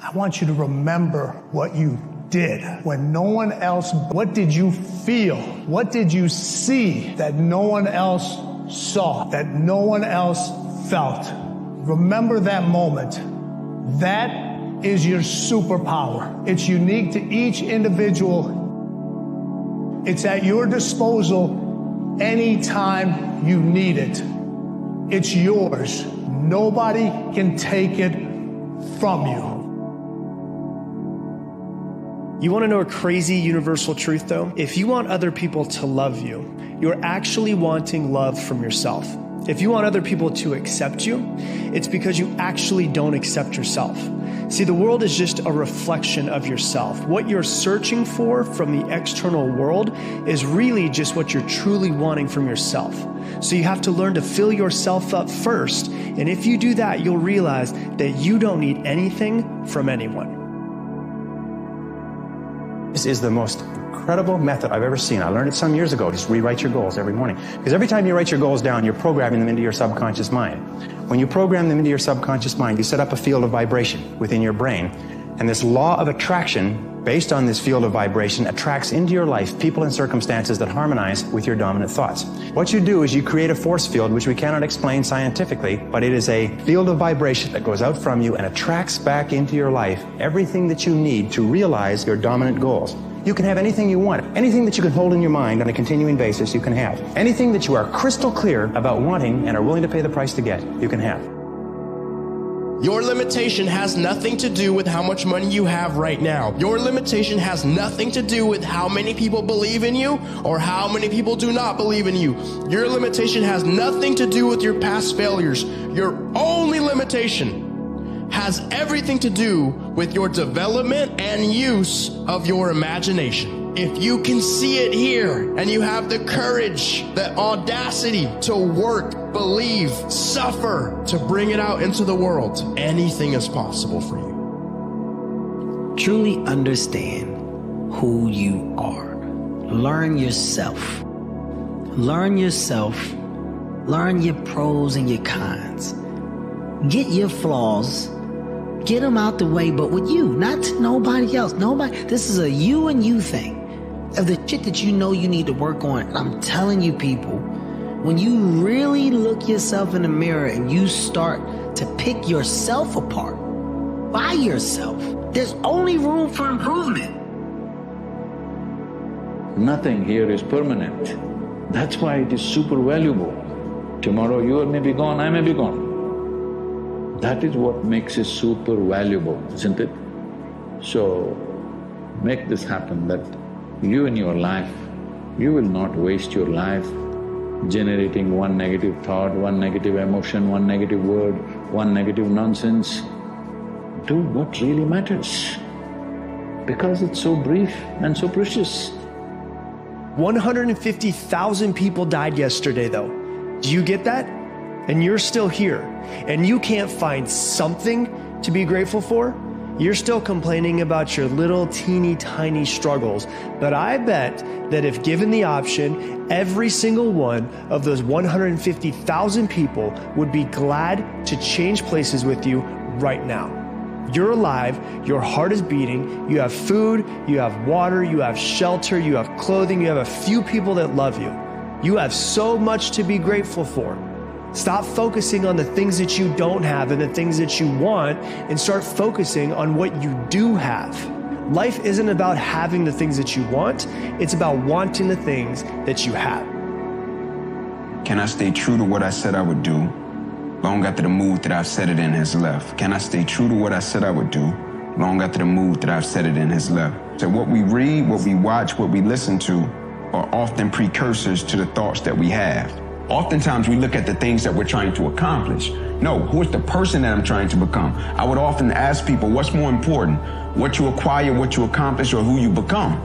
I want you to remember what you did when no one else. What did you feel? What did you see that no one else saw, that no one else felt? Remember that moment. That is your superpower. It's unique to each individual. It's at your disposal anytime you need it. It's yours. Nobody can take it from you. You want to know a crazy universal truth though? If you want other people to love you, you're actually wanting love from yourself. If you want other people to accept you, it's because you actually don't accept yourself. See, the world is just a reflection of yourself. What you're searching for from the external world is really just what you're truly wanting from yourself. So you have to learn to fill yourself up first. And if you do that, you'll realize that you don't need anything from anyone. This is the most incredible method I've ever seen. I learned it some years ago. Just rewrite your goals every morning. Because every time you write your goals down, you're programming them into your subconscious mind. When you program them into your subconscious mind, you set up a field of vibration within your brain. And this law of attraction, based on this field of vibration, attracts into your life people and circumstances that harmonize with your dominant thoughts. What you do is you create a force field, which we cannot explain scientifically, but it is a field of vibration that goes out from you and attracts back into your life everything that you need to realize your dominant goals. You can have anything you want. Anything that you can hold in your mind on a continuing basis, you can have. Anything that you are crystal clear about wanting and are willing to pay the price to get, you can have. Your limitation has nothing to do with how much money you have right now. Your limitation has nothing to do with how many people believe in you or how many people do not believe in you. Your limitation has nothing to do with your past failures. Your only limitation has everything to do with your development and use of your imagination. If you can see it here and you have the courage, the audacity to work, believe, suffer to bring it out into the world, anything is possible for you. Truly understand who you are. Learn yourself. Learn yourself. Learn your pros and your cons. Get your flaws. Get them out the way, but with you, not to nobody else. This is a you and you thing. Of the shit that you know you need to work on. I'm telling you people, when you really look yourself in the mirror and you start to pick yourself apart by yourself, there's only room for improvement. Nothing here is permanent. That's why it is super valuable. Tomorrow you may be gone, I may be gone. That is what makes it super valuable, isn't it? So, make this happen that you in your life, you will not waste your life generating one negative thought, one negative emotion, one negative word, one negative nonsense. Do what really matters, because it's so brief and so precious. 150,000 people died yesterday though. Do you get that? And you're still here, and you can't find something to be grateful for? You're still complaining about your little teeny tiny struggles, but I bet that if given the option, every single one of those 150,000 people would be glad to change places with you right now. You're alive, your heart is beating, you have food, you have water, you have shelter, you have clothing, you have a few people that love you. You have so much to be grateful for. Stop focusing on the things that you don't have and the things that you want, and start focusing on what you do have. Life isn't about having the things that you want, it's about wanting the things that you have. Can I stay true to what I said I would do, long after the mood that I've set it in has left? Can I stay true to what I said I would do, long after the mood that I've set it in has left? So what we read, what we watch, what we listen to are often precursors to the thoughts that we have. Oftentimes we look at the things that we're trying to accomplish. No, who's the person that I'm trying to become? I would often ask people, what's more important? What you acquire, what you accomplish, or who you become,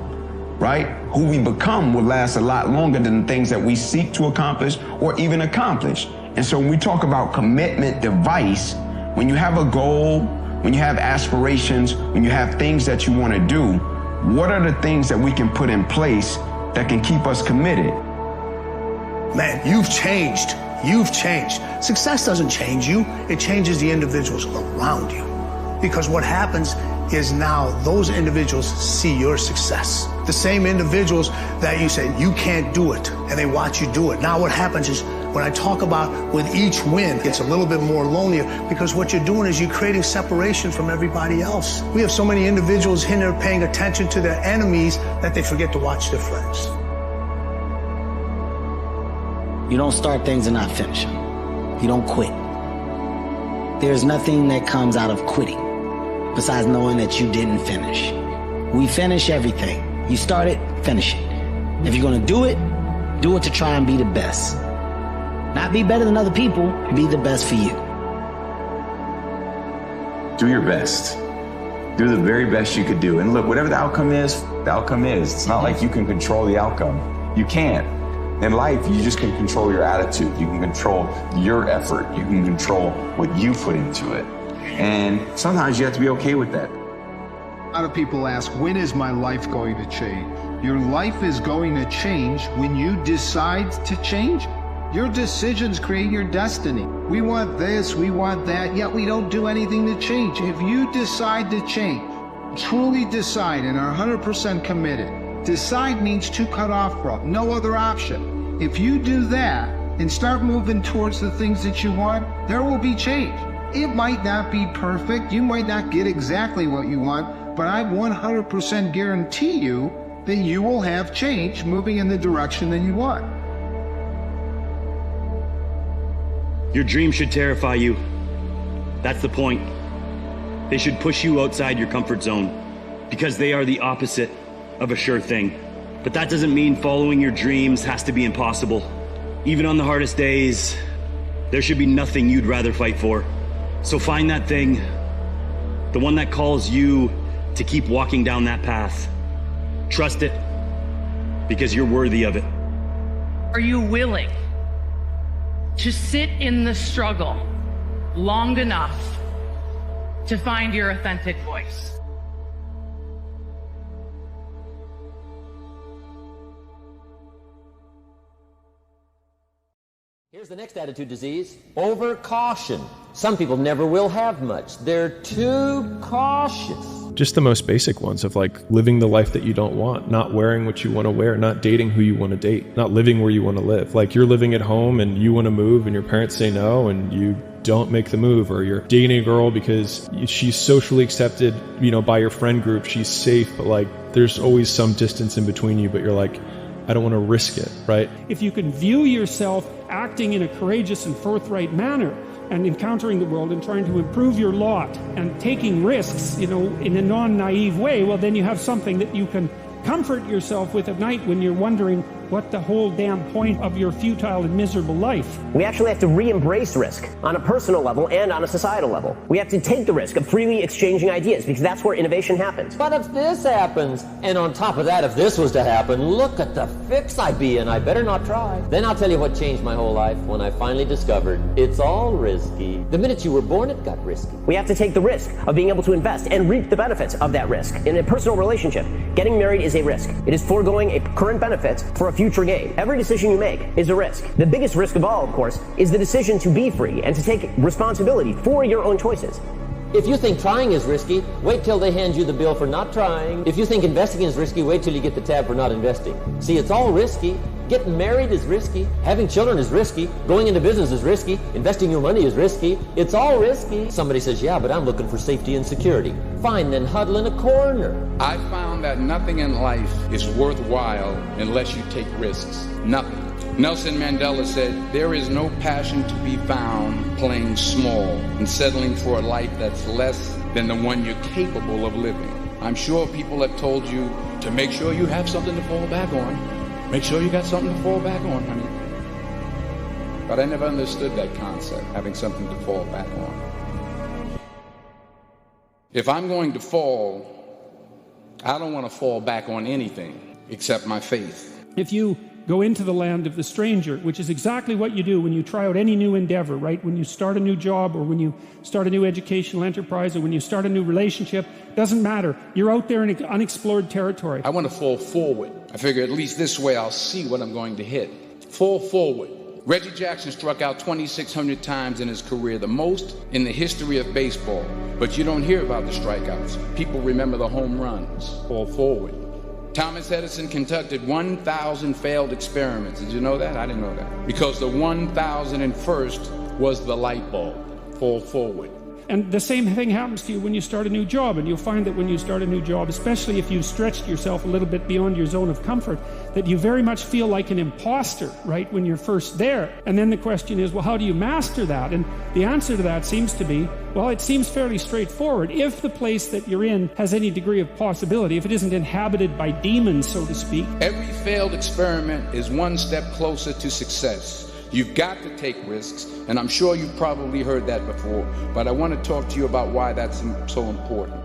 right? Who we become will last a lot longer than the things that we seek to accomplish or even accomplish. And so when we talk about commitment device, when you have a goal, when you have aspirations, when you have things that you want to do, what are the things that we can put in place that can keep us committed? Man, you've changed. You've changed. Success doesn't change you. It changes the individuals around you. Because what happens is now those individuals see your success. The same individuals that you say, you can't do it, and they watch you do it. Now what happens is, when I talk about with each win, it's a little bit more lonelier, because what you're doing is you're creating separation from everybody else. We have so many individuals in there paying attention to their enemies that they forget to watch their friends. You don't start things and not finish them. You don't quit. There's nothing that comes out of quitting besides knowing that you didn't finish. We finish everything. You start it, finish it. If you're going to do it to try and be the best. Not be better than other people, be the best for you. Do your best. Do the very best you could do. And look, whatever the outcome is, the outcome is. It's not like you can control the outcome. You can't. In life, you just can control your attitude. You can control your effort. You can control what you put into it. And sometimes you have to be okay with that. A lot of people ask, when is my life going to change? Your life is going to change when you decide to change it. Your decisions create your destiny. We want this, we want that, yet we don't do anything to change. If you decide to change, truly decide and are 100% committed, decide means to cut off from, no other option. If you do that and start moving towards the things that you want, there will be change. It might not be perfect, you might not get exactly what you want, but I 100% guarantee you that you will have change moving in the direction that you want. Your dreams should terrify you. That's the point. They should push you outside your comfort zone because they are the opposite of a sure thing. But that doesn't mean following your dreams has to be impossible. Even on the hardest days, there should be nothing you'd rather fight for. So find that thing, the one that calls you to keep walking down that path. Trust it because you're worthy of it. Are you willing to sit in the struggle long enough to find your authentic voice? Here's the next attitude disease: over-caution. Some people never will have much. They're too cautious. Just the most basic ones of like living the life that you don't want, not wearing what you want to wear, not dating who you want to date, not living where you want to live. Like you're living at home and you want to move and your parents say no and you don't make the move, or you're dating a girl because she's socially accepted, you know, by your friend group, she's safe, but like there's always some distance in between you, but you're like, I don't want to risk it, right? If you can view yourself acting in a courageous and forthright manner and encountering the world and trying to improve your lot and taking risks, you know, in a non-naive way, well, then you have something that you can comfort yourself with at night when you're wondering what the whole damn point of your futile and miserable life. We actually have to re-embrace risk on a personal level and on a societal level. We have to take the risk of freely exchanging ideas because that's where innovation happens. But if this happens, and on top of that, if this was to happen, look at the fix I'd be in. I better not try. Then I'll tell you what changed my whole life when I finally discovered it's all risky. The minute you were born, it got risky. We have to take the risk of being able to invest and reap the benefits of that risk. In a personal relationship, getting married is a risk. It is foregoing a current benefit for a future gain. Every decision you make is a risk. The biggest risk of all, of course, is the decision to be free and to take responsibility for your own choices. If you think trying is risky, wait till they hand you the bill for not trying. If you think investing is risky, wait till you get the tab for not investing. See, it's all risky. Getting married is risky. Having children is risky. Going into business is risky. Investing your money is risky. It's all risky. Somebody says, yeah, but I'm looking for safety and security. Fine, then huddle in a corner. I found that nothing in life is worthwhile unless you take risks. Nothing. Nelson Mandela said, there is no passion to be found playing small and settling for a life that's less than the one you're capable of living. I'm sure people have told you to make sure you have something to fall back on. Make sure you got something to fall back on, honey. But I never understood that concept, having something to fall back on. If I'm going to fall, I don't want to fall back on anything except my faith. If you go into the land of the stranger, which is exactly what you do when you try out any new endeavor, right? When you start a new job or when you start a new educational enterprise or when you start a new relationship, doesn't matter. You're out there in unexplored territory. I want to fall forward. I figure at least this way I'll see what I'm going to hit. Fall forward. Reggie Jackson struck out 2,600 times in his career, the most in the history of baseball. But you don't hear about the strikeouts. People remember the home runs, fall forward. Thomas Edison conducted 1,000 failed experiments. Did you know that? I didn't know that. Because the 1,001st was the light bulb, fall forward. And the same thing happens to you when you start a new job, and you'll find that when you start a new job, especially if you've stretched yourself a little bit beyond your zone of comfort, that you very much feel like an imposter, right, when you're first there. And then the question is, well, how do you master that? And the answer to that seems to be, well, it seems fairly straightforward. If the place that you're in has any degree of possibility, if it isn't inhabited by demons, so to speak. Every failed experiment is one step closer to success. You've got to take risks, and I'm sure you've probably heard that before, but I want to talk to you about why that's so important.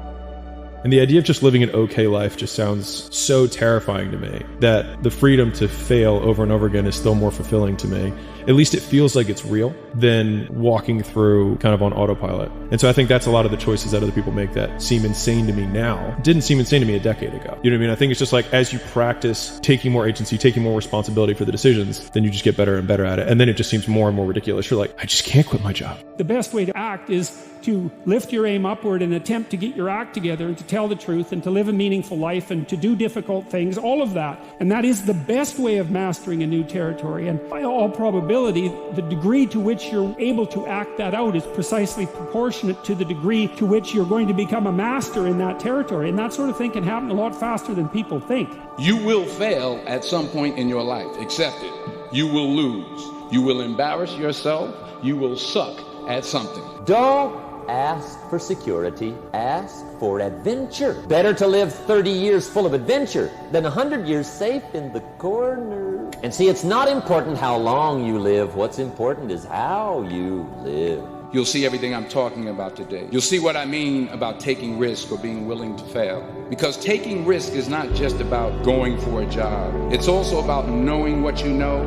And the idea of just living an okay life just sounds so terrifying to me, that the freedom to fail over and over again is still more fulfilling to me. At least it feels like it's real than walking through kind of on autopilot. And so I think that's a lot of the choices that other people make that seem insane to me now. Didn't seem insane to me a decade ago. You know what I mean? I think it's just like, as you practice taking more agency, taking more responsibility for the decisions, then you just get better and better at it. And then it just seems more and more ridiculous. You're like, I just can't quit my job. The best way to act is to lift your aim upward and attempt to get your act together and to tell the truth and to live a meaningful life and to do difficult things, all of that. And that is the best way of mastering a new territory. And by all probability, the degree to which you're able to act that out is precisely proportionate to the degree to which you're going to become a master in that territory. And that sort of thing can happen a lot faster than people think. You will fail at some point in your life. Accept it. You will lose. You will embarrass yourself. You will suck at something. Don't ask for security, ask for adventure. Better to live 30 years full of adventure than 100 years safe in the corner. And see, it's not important how long you live. What's important is how you live. You'll see everything I'm talking about today. You'll see what I mean about taking risk or being willing to fail. Because taking risk is not just about going for a job. It's also about knowing what you know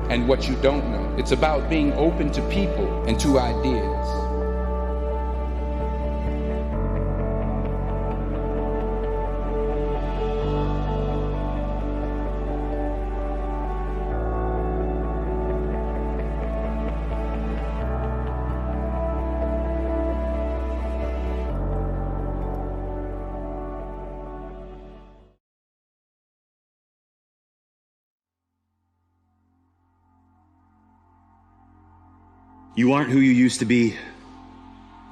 and what you don't know. It's about being open to people and to ideas. You aren't who you used to be.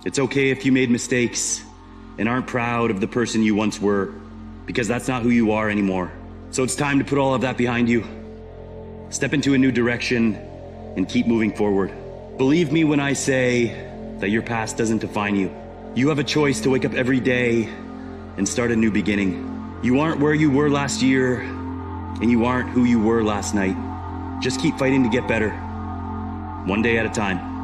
It's okay if you made mistakes and aren't proud of the person you once were, because that's not who you are anymore. So it's time to put all of that behind you. Step into a new direction and keep moving forward. Believe me when I say that your past doesn't define you. You have a choice to wake up every day and start a new beginning. You aren't where you were last year, and you aren't who you were last night. Just keep fighting to get better, one day at a time.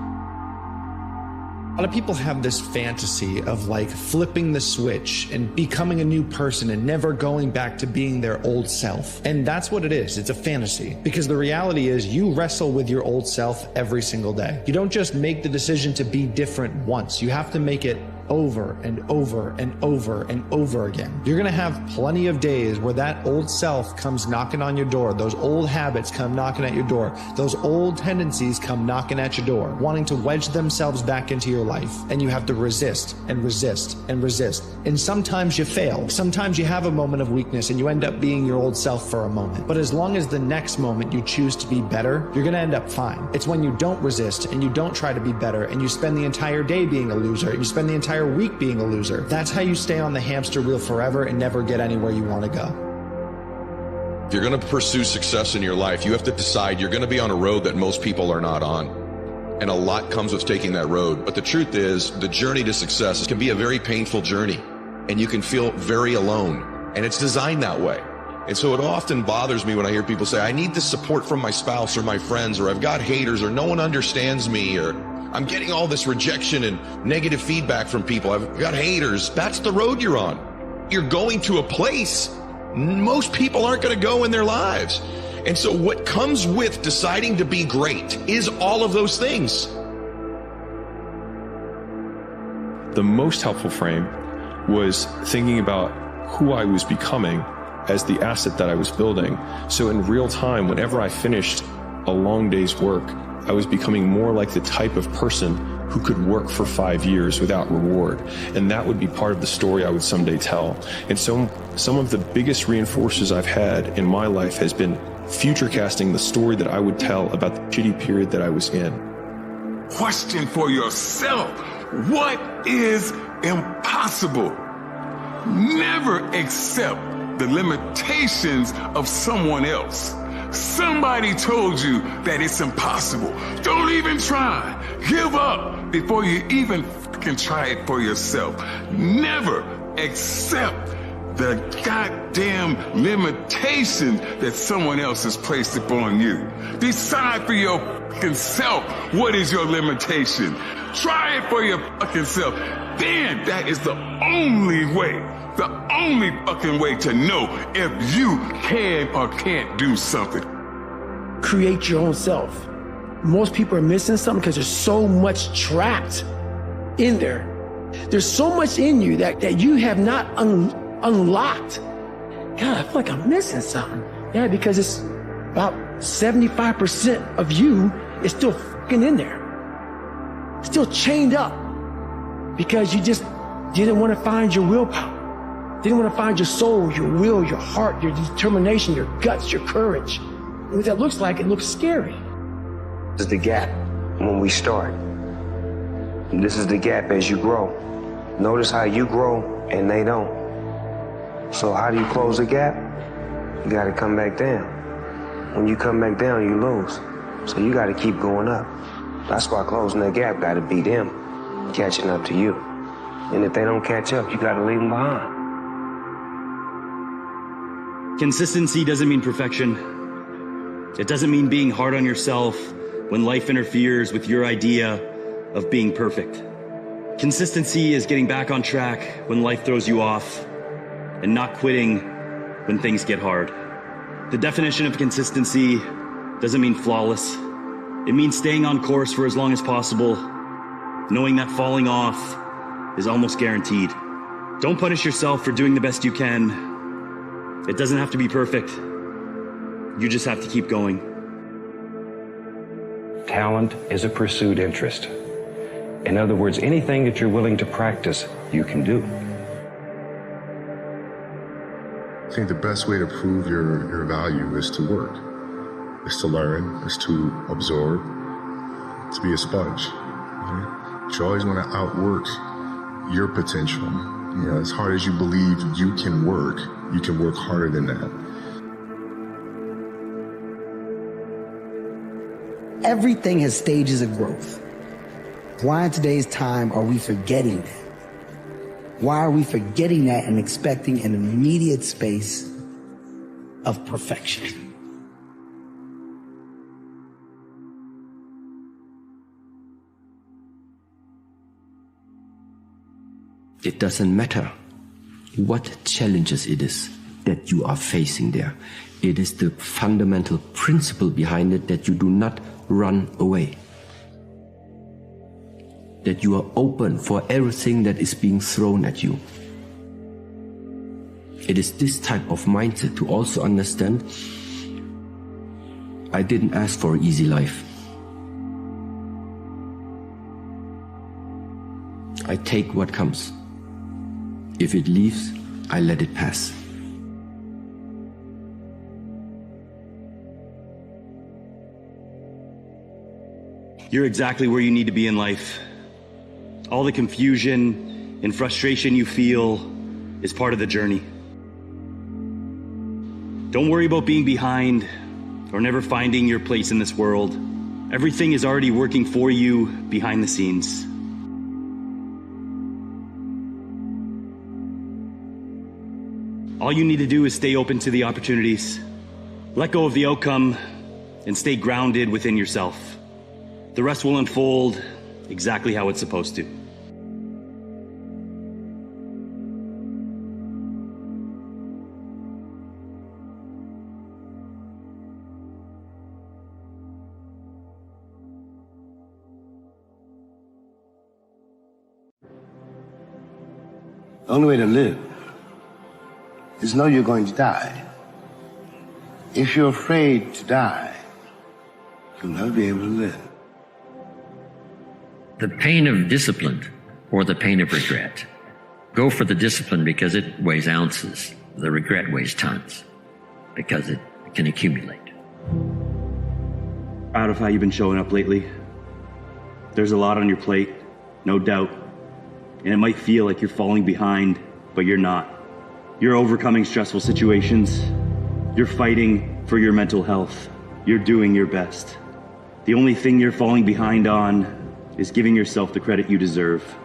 A lot of people have this fantasy of like flipping the switch and becoming a new person and never going back to being their old self. And that's what it is. It's a fantasy. Because the reality is you wrestle with your old self every single day. You don't just make the decision to be different once. You have to make it over and over and over and over again. You're going to have plenty of days where that old self comes knocking on your door. Those old habits come knocking at your door. Those old tendencies come knocking at your door, wanting to wedge themselves back into your life. And you have to resist and resist and resist. And sometimes you fail. Sometimes you have a moment of weakness and you end up being your old self for a moment. But as long as the next moment you choose to be better, you're going to end up fine. It's when you don't resist and you don't try to be better and you spend the entire day being a loser and you spend the entire week being a loser. That's how you stay on the hamster wheel forever and never get anywhere you want to go. If you're going to pursue success in your life, you have to decide you're going to be on a road that most people are not on. And a lot comes with taking that road. But the truth is, the journey to success can be a very painful journey. And you can feel very alone. And it's designed that way. And so it often bothers me when I hear people say, I need the support from my spouse or my friends, or I've got haters, or no one understands me, or I'm getting all this rejection and negative feedback from people. I've got haters. That's the road you're on. You're going to a place most people aren't going to go in their lives. And so what comes with deciding to be great is all of those things. The most helpful frame was thinking about who I was becoming as the asset that I was building. So in real time, whenever I finished a long day's work, I was becoming more like the type of person who could work for 5 years without reward. And that would be part of the story I would someday tell. And so some of the biggest reinforcers I've had in my life has been future casting the story that I would tell about the shitty period that I was in. Question for yourself. What is impossible? Never accept the limitations of someone else. Somebody told you that it's impossible. Don't even try. Give up before you even fucking try it for yourself. Never accept the goddamn limitations that someone else has placed upon you. Decide for your fucking self what is your limitation. Try it for your fucking self. Then that is the only way fucking way to know if you can or can't do something. Create your own self. Most people are missing something because there's so much trapped in there. There's so much in you that you have not unlocked. God, I feel like I'm missing something. Yeah, because it's about 75% of you is still fucking in there. Still chained up because you just didn't want to find your willpower. Didn't want to find your soul, your will, your heart, your determination, your guts, your courage. And what that looks like, it looks scary. This is the gap when we start. And this is the gap as you grow. Notice how you grow and they don't. So how do you close the gap? You got to come back down. When you come back down, you lose. So you got to keep going up. That's why closing that gap got to be them catching up to you. And if they don't catch up, you got to leave them behind. Consistency doesn't mean perfection. It doesn't mean being hard on yourself when life interferes with your idea of being perfect. Consistency is getting back on track when life throws you off and not quitting when things get hard. The definition of consistency doesn't mean flawless. It means staying on course for as long as possible, knowing that falling off is almost guaranteed. Don't punish yourself for doing the best you can. It doesn't have to be perfect. You just have to keep going. Talent is a pursued interest. In other words, anything that you're willing to practice, you can do. I think the best way to prove your value is to work, is to learn, is to absorb, to be a sponge. Right? You always want to outwork your potential. You know, as hard as you believe you can work harder than that. Everything has stages of growth. Why in today's time are we forgetting that? Why are we forgetting that and expecting an immediate space of perfection? It doesn't matter what challenges it is that you are facing there. It is the fundamental principle behind it that you do not run away. That you are open for everything that is being thrown at you. It is this type of mindset to also understand, I didn't ask for an easy life. I take what comes. If it leaves, I let it pass. You're exactly where you need to be in life. All the confusion and frustration you feel is part of the journey. Don't worry about being behind or never finding your place in this world. Everything is already working for you behind the scenes. All you need to do is stay open to the opportunities. Let go of the outcome and stay grounded within yourself. The rest will unfold exactly how it's supposed to. The only way to live is know you're going to die. If you're afraid to die, you'll never be able to live. the pain of discipline or the pain of regret. Go for the discipline because it weighs ounces. The regret weighs tons because it can accumulate. Proud of how you've been showing up lately. There's a lot on your plate, no doubt. And it might feel like you're falling behind, but you're not. You're overcoming stressful situations. You're fighting for your mental health. You're doing your best. The only thing you're falling behind on is giving yourself the credit you deserve.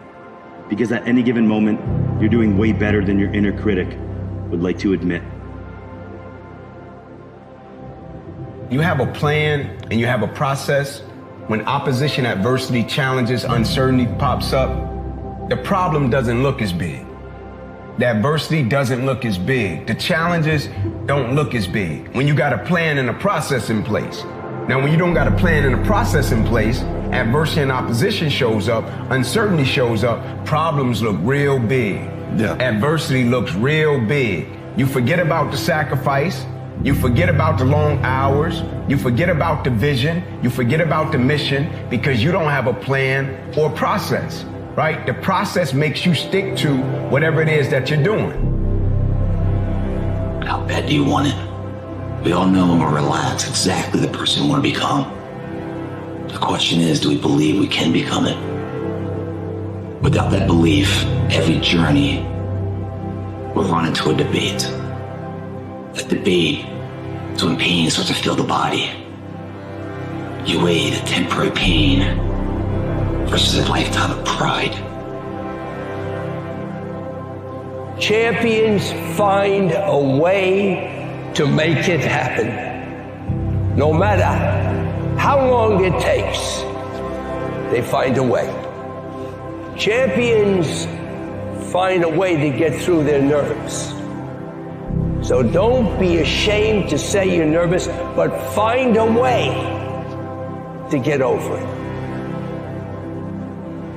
Because at any given moment, you're doing way better than your inner critic would like to admit. You have a plan and you have a process. When opposition, adversity, challenges, uncertainty pops up, the problem doesn't look as big. The adversity doesn't look as big. The challenges don't look as big when you got a plan and a process in place. Now, when you don't got a plan and a process in place, adversity and opposition shows up, uncertainty shows up, problems look real big. Adversity looks real big. You forget about the sacrifice. You forget about the long hours. You forget about the vision. You forget about the mission because you don't have a plan or process, right? The process makes you stick to whatever it is that you're doing. How bad do you want it? We all know when we're relaxed exactly the person we want to become. The question is, do we believe we can become it? Without that belief, every journey will run into a debate. That debate is when pain starts to fill the body. You weigh the temporary pain versus a lifetime of pride. Champions find a way to make it happen. No matter how long it takes, they find a way. Champions find a way to get through their nerves. So don't be ashamed to say you're nervous, but find a way to get over it.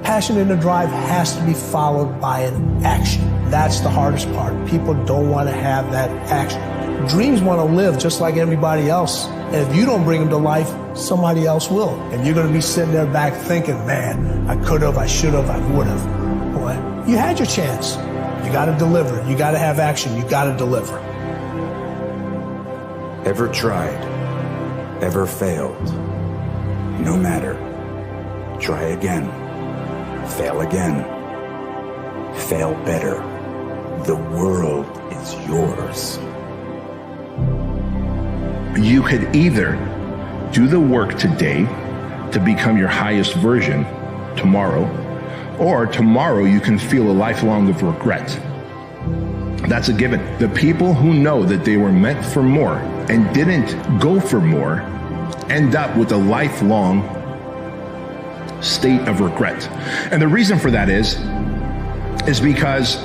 Passion and the drive has to be followed by an action. That's the hardest part. People don't want to have that action. Dreams want to live just like everybody else. And if you don't bring them to life, somebody else will. And you're going to be sitting there back thinking, man, I could have, I should have, I would have. Boy, you had your chance. You got to deliver. You got to have action. You got to deliver. Ever tried? Ever failed? No matter. Try again. Fail again. Fail better. The world is yours. You could either do the work today to become your highest version tomorrow, or tomorrow you can feel a lifelong of regret. That's a given. The people who know that they were meant for more and didn't go for more end up with a lifelong state of regret. And the reason for that is because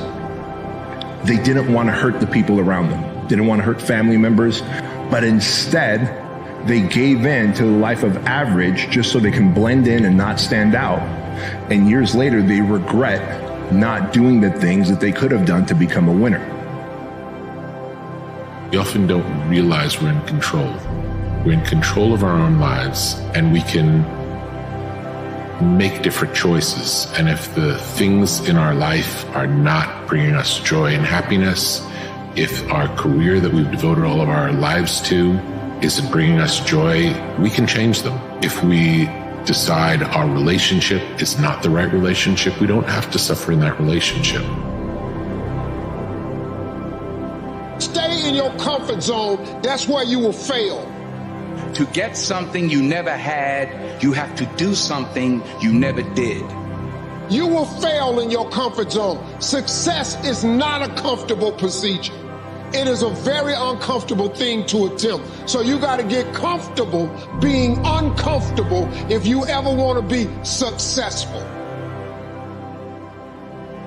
they didn't want to hurt the people around them, didn't want to hurt family members, but instead they gave in to the life of average just so they can blend in and not stand out. And years later, they regret not doing the things that they could have done to become a winner. We often don't realize we're in control. We're in control of our own lives, and we can make different choices. And if the things in our life are not bringing us joy and happiness, if our career that we've devoted all of our lives to isn't bringing us joy, we can change them. If we decide our relationship is not the right relationship, we don't have to suffer in that relationship. Stay in your comfort zone. That's where you will fail. To get something you never had, you have to do something you never did. You will fail in your comfort zone. Success is not a comfortable procedure. It is a very uncomfortable thing to attempt. So you got to get comfortable being uncomfortable if you ever want to be successful.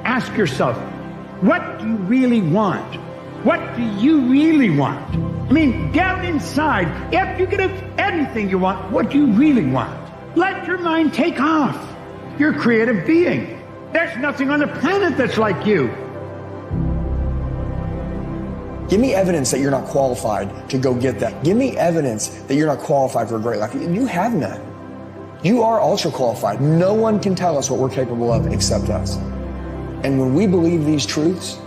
Ask yourself, what do you really want? What do you really want? I mean, down inside, if you could have anything you want, what do you really want? Let your mind take off. You're a creative being. There's nothing on the planet that's like you. Give me evidence that you're not qualified to go get that. Give me evidence that you're not qualified for a great life. You have none. You are ultra qualified. No one can tell us what we're capable of except us. And when we believe these truths,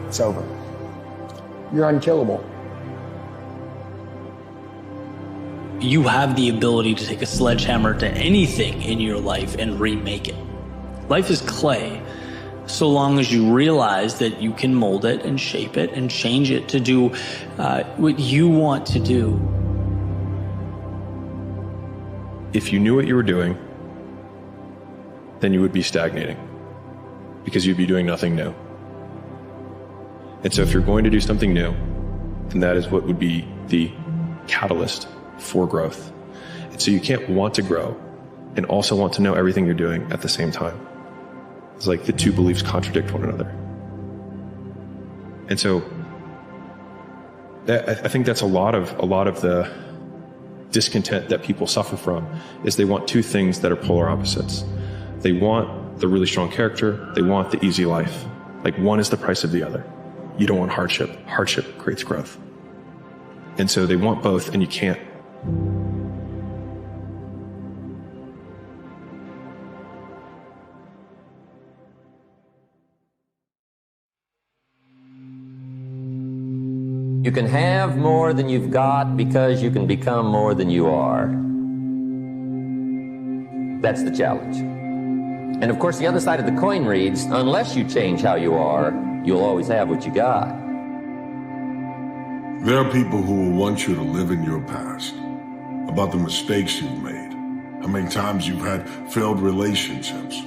it's over. You're unkillable. You have the ability to take a sledgehammer to anything in your life and remake it. Life is clay, so long as you realize that you can mold it and shape it and change it to do what you want to do. If you knew what you were doing, then you would be stagnating, because you'd be doing nothing new. And so if you're going to do something new, then that is what would be the catalyst for growth. And so you can't want to grow and also want to know everything you're doing at the same time. It's like the two beliefs contradict one another. And so I think that's a lot of the discontent that people suffer from, is they want two things that are polar opposites. They want the really strong character, they want the easy life. Like, one is the price of the other. You don't want hardship. Hardship creates growth. And so they want both, and you can't. You can have more than you've got because you can become more than you are. That's the challenge. And of course, the other side of the coin reads, unless you change how you are, you'll always have what you got. There are people who will want you to live in your past, about the mistakes you've made, how many times you've had failed relationships,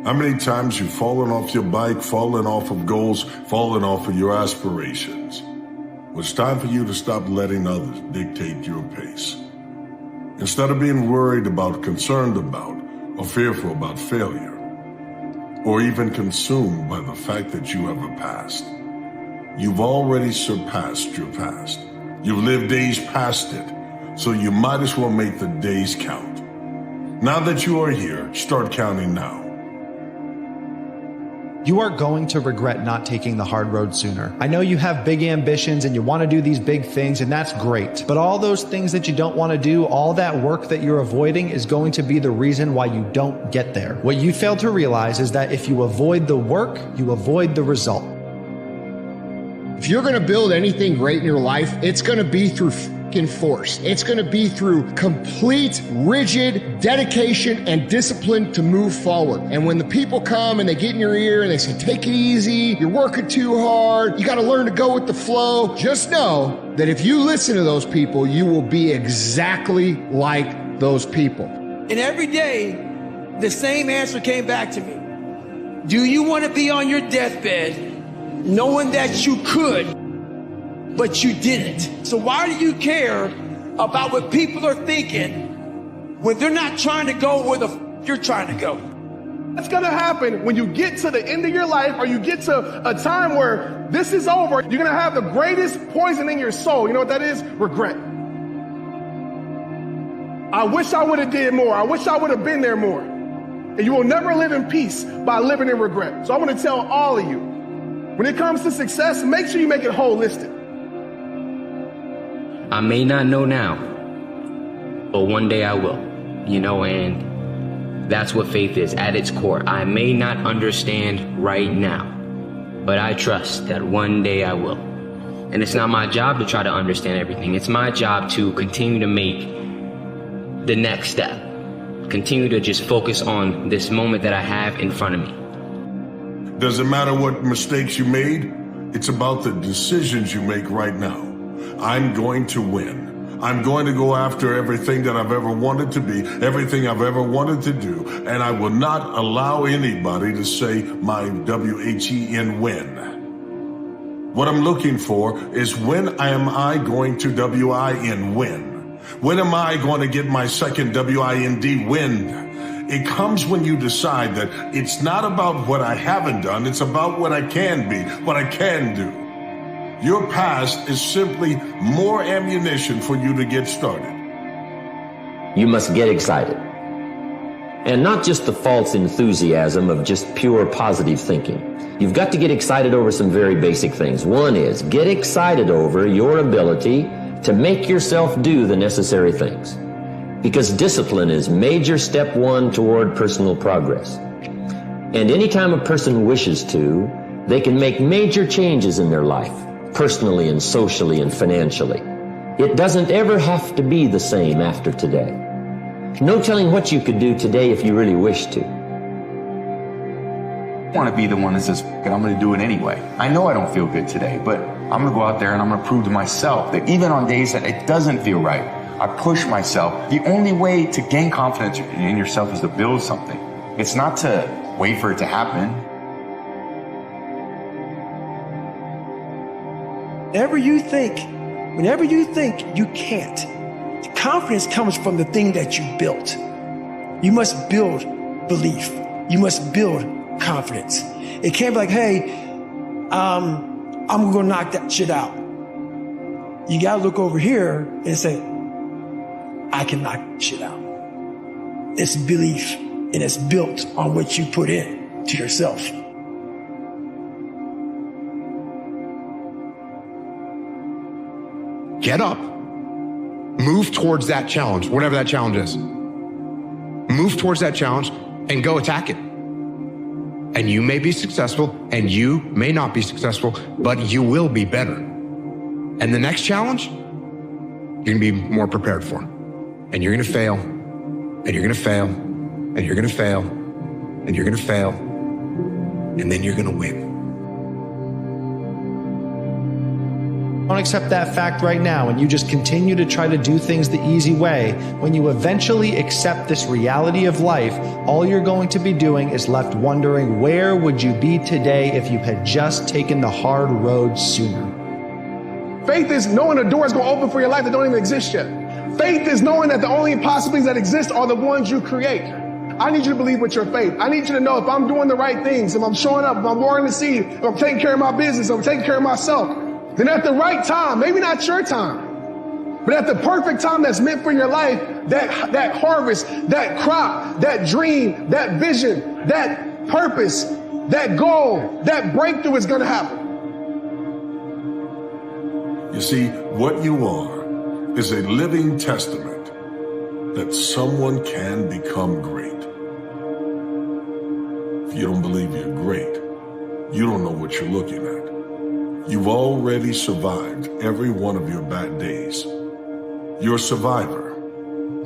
how many times you've fallen off your bike, fallen off of goals, fallen off of your aspirations. Well, it's time for you to stop letting others dictate your pace. Instead of being worried about, concerned about, or fearful about failure, or even consumed by the fact that you have a past, you've already surpassed your past. You've lived days past it, so you might as well make the days count. Now that you are here, start counting now. You are going to regret not taking the hard road sooner. I know you have big ambitions and you want to do these big things, and that's great. But all those things that you don't want to do, all that work that you're avoiding, is going to be the reason why you don't get there. What you fail to realize is that if you avoid the work, you avoid the result. If you're going to build anything great in your life, it's going to be through force. It's going to be through complete, rigid dedication and discipline to move forward. And when the people come and they get in your ear and they say, take it easy, you're working too hard, you got to learn to go with the flow, just know that if you listen to those people, you will be exactly like those people. And every day, the same answer came back to me. Do you want to be on your deathbed knowing that you could, but you didn't? So why do you care about what people are thinking when they're not trying to go where the you're trying to go? What's going to happen when you get to the end of your life, or you get to a time where this is over? You're going to have the greatest poison in your soul. You know what that is? Regret. I wish I would have did more. I wish I would have been there more. And you will never live in peace by living in regret. So I want to tell all of you, when it comes to success, make sure you make it holistic. I may not know now, but one day I will, and that's what faith is at its core. I may not understand right now, but I trust that one day I will. And it's not my job to try to understand everything. It's my job to continue to make the next step, continue to just focus on this moment that I have in front of me. Doesn't matter what mistakes you made, it's about the decisions you make right now. I'm going to win. I'm going to go after everything that I've ever wanted to be, everything I've ever wanted to do, and I will not allow anybody to say my W-H-E-N win. What I'm looking for is, when am I going to W-I-N win? When am I going to get my second W-I-N-D win? It comes when you decide that it's not about what I haven't done, it's about what I can be, what I can do. Your past is simply more ammunition for you to get started. You must get excited. And not just the false enthusiasm of just pure positive thinking. You've got to get excited over some very basic things. One is, get excited over your ability to make yourself do the necessary things. because discipline is major step one toward personal progress. And anytime a person wishes to, they can make major changes in their life, personally and socially and financially. It doesn't ever have to be the same after today. No telling what you could do today if you really wish to. I want to be the one that says, I'm going to do it anyway. I know I don't feel good today, but I'm going to go out there and I'm going to prove to myself that even on days that it doesn't feel right, I push myself. The only way to gain confidence in yourself is to build something. It's not to wait for it to happen. Whenever you think you can't, the confidence comes from the thing that you built. You must build belief. You must build confidence. It can't be like, hey, I'm gonna knock that shit out. You gotta look over here and say, I can knock shit out. It's belief, and it's built on what you put in to yourself. Get up, move towards that challenge, whatever that challenge is. Move towards that challenge and go attack it. And you may be successful and you may not be successful, but you will be better. And the next challenge, you're gonna be more prepared for. And you're gonna fail, and you're gonna fail, and you're gonna fail, and you're gonna fail, and then you're gonna win. Don't accept that fact right now and you just continue to try to do things the easy way. When you eventually accept this reality of life, all you're going to be doing is left wondering, where would you be today if you had just taken the hard road sooner? Faith is knowing a door is going to open for your life that don't even exist yet. Faith is knowing that the only possibilities that exist are the ones you create. I need you to believe with your faith. I need you to know if I'm doing the right things, if I'm showing up, if I'm watering the seed, if I'm taking care of my business, if I'm taking care of myself, then at the right time, maybe not your time, but at the perfect time that's meant for your life, that harvest, that crop, that dream, that vision, that purpose, that goal, that breakthrough is going to happen. You see, what you are is a living testament that someone can become great. If you don't believe you're great, you don't know what you're looking at. You've already survived every one of your bad days. You're a survivor.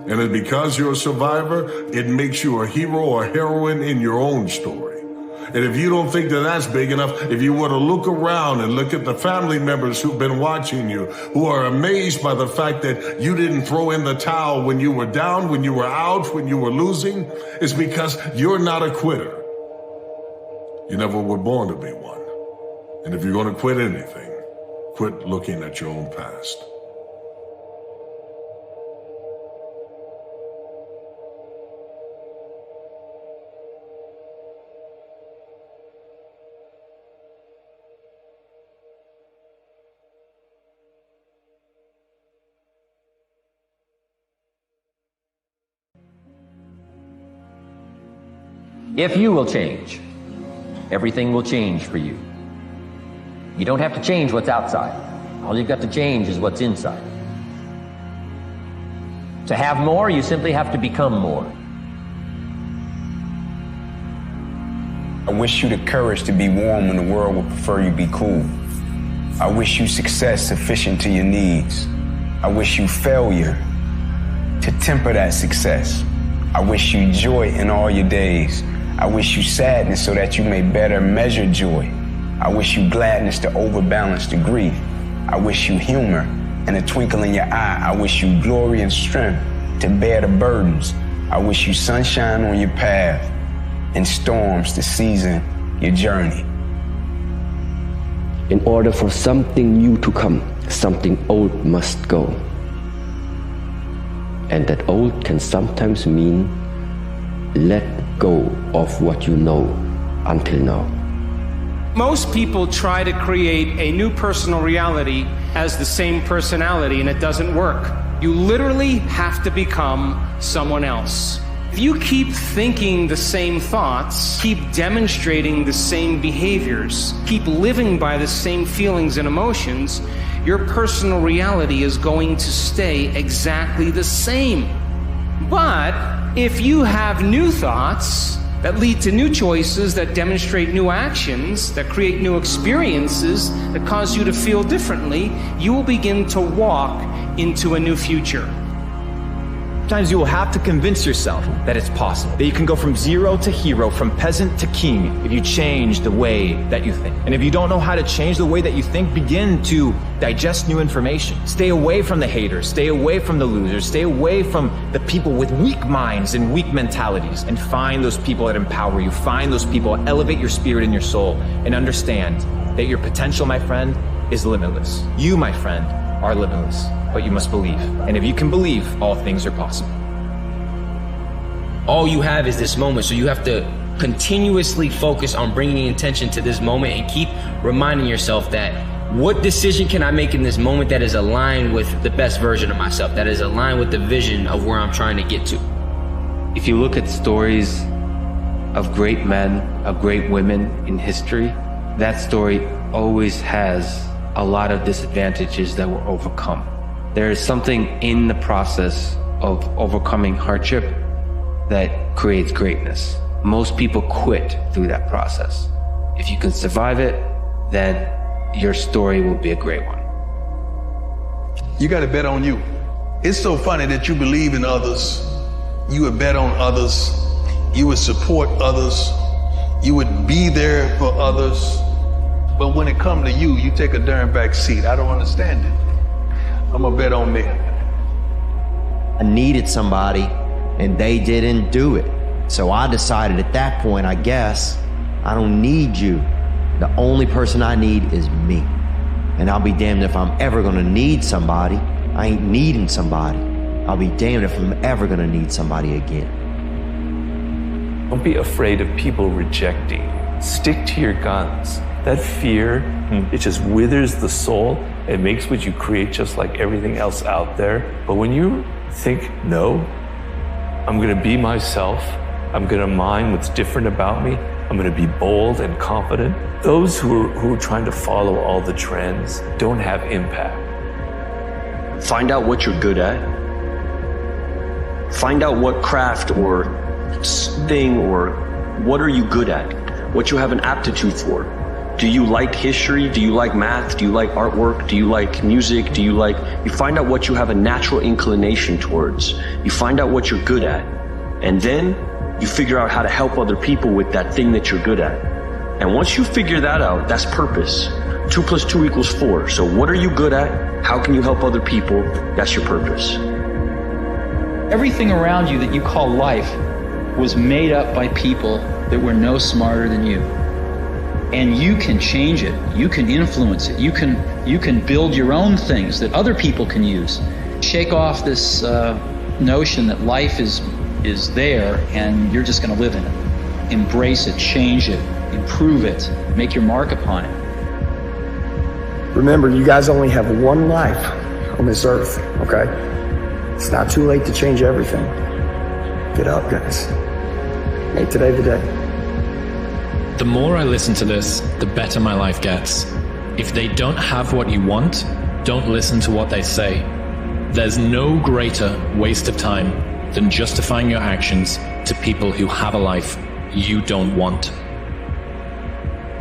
And because you're a survivor, it makes you a hero or heroine in your own story. And if you don't think that that's big enough, if you were to look around and look at the family members who've been watching you, who are amazed by the fact that you didn't throw in the towel when you were down, when you were out, when you were losing, it's because you're not a quitter. You never were born to be one. And if you're going to quit anything, quit looking at your own past. If you will change, everything will change for you. You don't have to change what's outside. All you've got to change is what's inside. To have more, you simply have to become more. I wish you the courage to be warm when the world would prefer you be cool. I wish you success sufficient to your needs. I wish you failure to temper that success. I wish you joy in all your days. I wish you sadness so that you may better measure joy. I wish you gladness to overbalance the grief. I wish you humor and a twinkle in your eye. I wish you glory and strength to bear the burdens. I wish you sunshine on your path and storms to season your journey. In order for something new to come, something old must go. And that old can sometimes mean let go of what you know until now. Most people try to create a new personal reality as the same personality, and it doesn't work. You literally have to become someone else. If you keep thinking the same thoughts, keep demonstrating the same behaviors, keep living by the same feelings and emotions, your personal reality is going to stay exactly the same. But if you have new thoughts that lead to new choices, that demonstrate new actions, that create new experiences, that cause you to feel differently, you will begin to walk into a new future. Sometimes you will have to convince yourself that it's possible, that you can go from zero to hero, from peasant to king, if you change the way that you think. And if you don't know how to change the way that you think, begin to digest new information. Stay away from the haters, stay away from the losers, stay away from the people with weak minds and weak mentalities, and find those people that empower you. Find those people that elevate your spirit and your soul, and understand that your potential, my friend, is limitless. You, my friend, are limitless, but you must believe. And if you can believe, all things are possible. All you have is this moment, so you have to continuously focus on bringing attention to this moment and keep reminding yourself that what decision can I make in this moment that is aligned with the best version of myself, that is aligned with the vision of where I'm trying to get to. If you look at stories of great men, of great women in history, that story always has a lot of disadvantages that were overcome. There is something in the process of overcoming hardship that creates greatness. Most people quit through that process. If you can survive it, then your story will be a great one. You got to bet on you. It's so funny that you believe in others. You would bet on others. You would support others. You would be there for others. But when it comes to you, you take a darn back seat. I don't understand it. I'm gonna bet on me. I needed somebody and they didn't do it. So I decided at that point, I guess, I don't need you. The only person I need is me. And I'll be damned if I'm ever gonna need somebody. I ain't needing somebody. I'll be damned if I'm ever gonna need somebody again. Don't be afraid of people rejecting you. Stick to your guns. That fear, it just withers the soul. It makes what you create just like everything else out there. But when you think, no, I'm gonna be myself, I'm gonna mind what's different about me, I'm gonna be bold and confident, those who are trying to follow all the trends don't have impact. Find out what you're good at. Find out what craft or thing or what are you good at, what you have an aptitude for. Do you like history? Do you like math? Do you like artwork? Do you like music? You find out what you have a natural inclination towards. You find out what you're good at. And then you figure out how to help other people with that thing that you're good at. And once you figure that out, that's purpose. 2 + 2 = 4. So what are you good at? How can you help other people? That's your purpose. Everything around you that you call life was made up by people that were no smarter than you. And you can change it. You can influence it. You can build your own things that other people can use. Shake off this notion that life is there and you're just going to live in it. Embrace it, change it, improve it, make your mark upon it. Remember, you guys only have one life on this earth, okay? It's not too late to change everything. Get up, guys. Make today the day. The more I listen to this, the better my life gets. If they don't have what you want, don't listen to what they say. There's no greater waste of time than justifying your actions to people who have a life you don't want.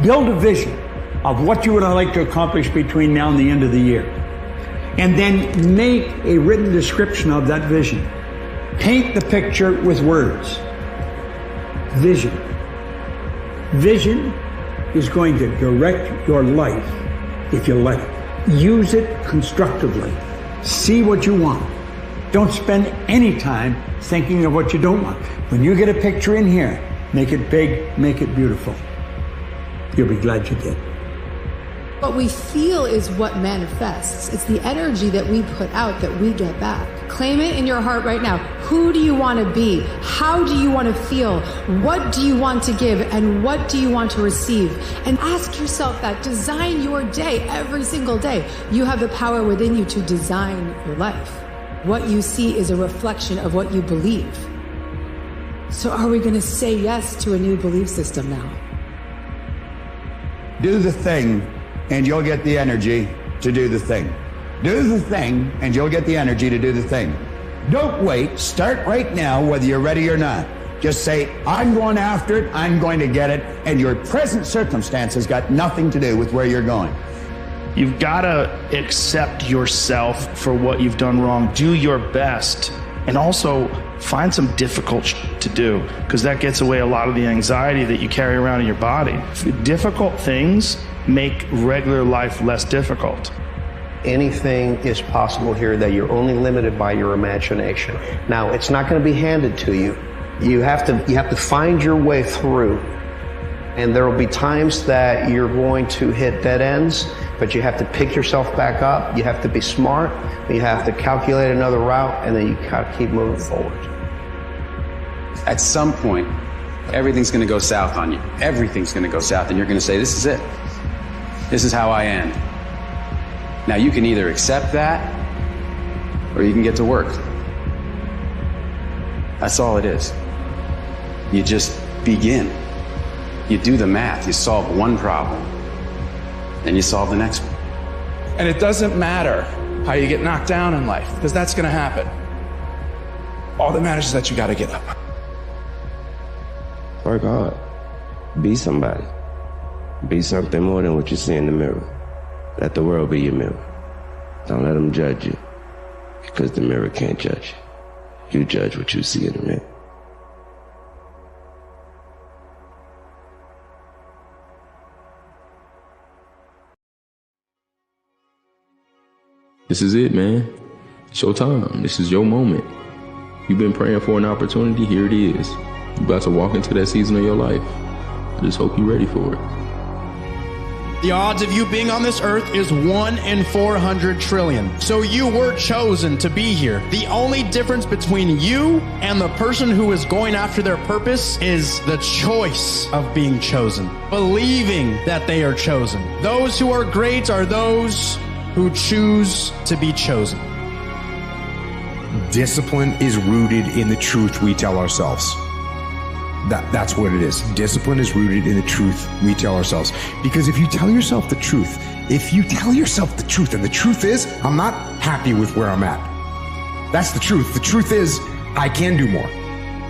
Build a vision of what you would like to accomplish between now and the end of the year. And then make a written description of that vision. Paint the picture with words. Vision. Vision is going to direct your life if you let it. Use it constructively. See what you want. Don't spend any time thinking of what you don't want. When you get a picture in here, make it big, make it beautiful. You'll be glad you did. What we feel is what manifests. It's the energy that we put out that we get back. Claim it in your heart right now. Who do you want to be? How do you want to feel? What do you want to give? And what do you want to receive? And ask yourself that. Design your day every single day. You have the power within you to design your life. What you see is a reflection of what you believe. So are we going to say yes to a new belief system now? Do the thing and you'll get the energy to do the thing. Do the thing and you'll get the energy to do the thing. Don't wait. Start right now, whether you're ready or not. Just say, I'm going after it, I'm going to get it, and your present circumstances got nothing to do with where you're going. You've got to accept yourself for what you've done wrong. Do your best. And also find some difficult to do, because that gets away a lot of the anxiety that you carry around in your body. Difficult things make regular life less difficult. Anything is possible here, that you're only limited by your imagination. Now, it's not going to be handed to you. You have to find your way through. And there will be times that you're going to hit dead ends, but you have to pick yourself back up. You have to be smart. You have to calculate another route, and then you got to keep moving forward. At some point, everything's going to go south on you. Everything's going to go south, and you're going to say, this is it. This is how I end. Now, you can either accept that, or you can get to work. That's all it is. You just begin. You do the math. You solve one problem, then you solve the next one. And it doesn't matter how you get knocked down in life, because that's going to happen. All that matters is that you got to get up. Work hard. Be somebody. Be something more than what you see in the mirror. Let the world be your mirror. Don't let them judge you, because the mirror can't judge you. You judge what you see in the mirror. This is it, man. It's your time. This is your moment. You've been praying for an opportunity. Here it is. You're about to walk into that season of your life. I just hope you're ready for it. The odds of you being on this earth is 1 in 400 trillion. So you were chosen to be here. The only difference between you and the person who is going after their purpose is the choice of being chosen. Believing that they are chosen. Those who are great are those who choose to be chosen. Discipline is rooted in the truth we tell ourselves. That's what it is. Discipline is rooted in the truth we tell ourselves. Because if you tell yourself the truth, and the truth is, I'm not happy with where I'm at. That's the truth. The truth is, I can do more.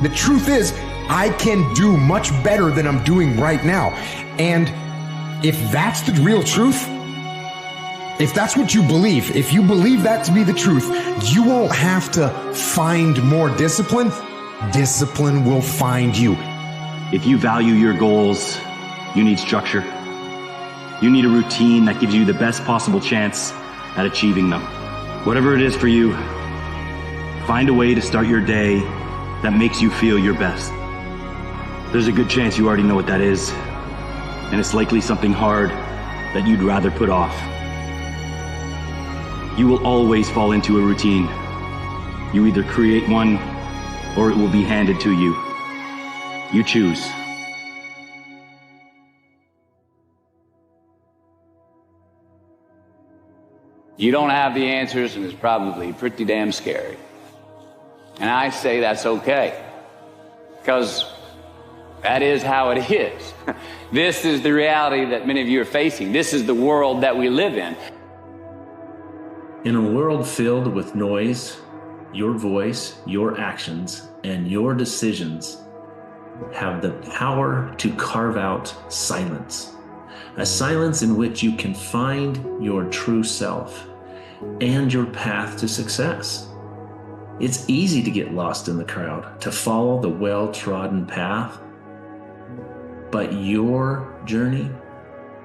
The truth is, I can do much better than I'm doing right now. And if that's the real truth, if that's what you believe, if you believe that to be the truth, you won't have to find more discipline. Discipline will find you. If you value your goals, you need structure. You need a routine that gives you the best possible chance at achieving them. Whatever it is for you, find a way to start your day that makes you feel your best. There's a good chance you already know what that is, and it's likely something hard that you'd rather put off. You will always fall into a routine. You either create one, or it will be handed to you. You choose. You don't have the answers, and it's probably pretty damn scary. And I say that's okay, because that is how it is. This is the reality that many of you are facing. This is the world that we live in. In a world filled with noise, your voice, your actions, and your decisions have the power to carve out silence. A silence in which you can find your true self and your path to success. It's easy to get lost in the crowd, to follow the well-trodden path. But your journey,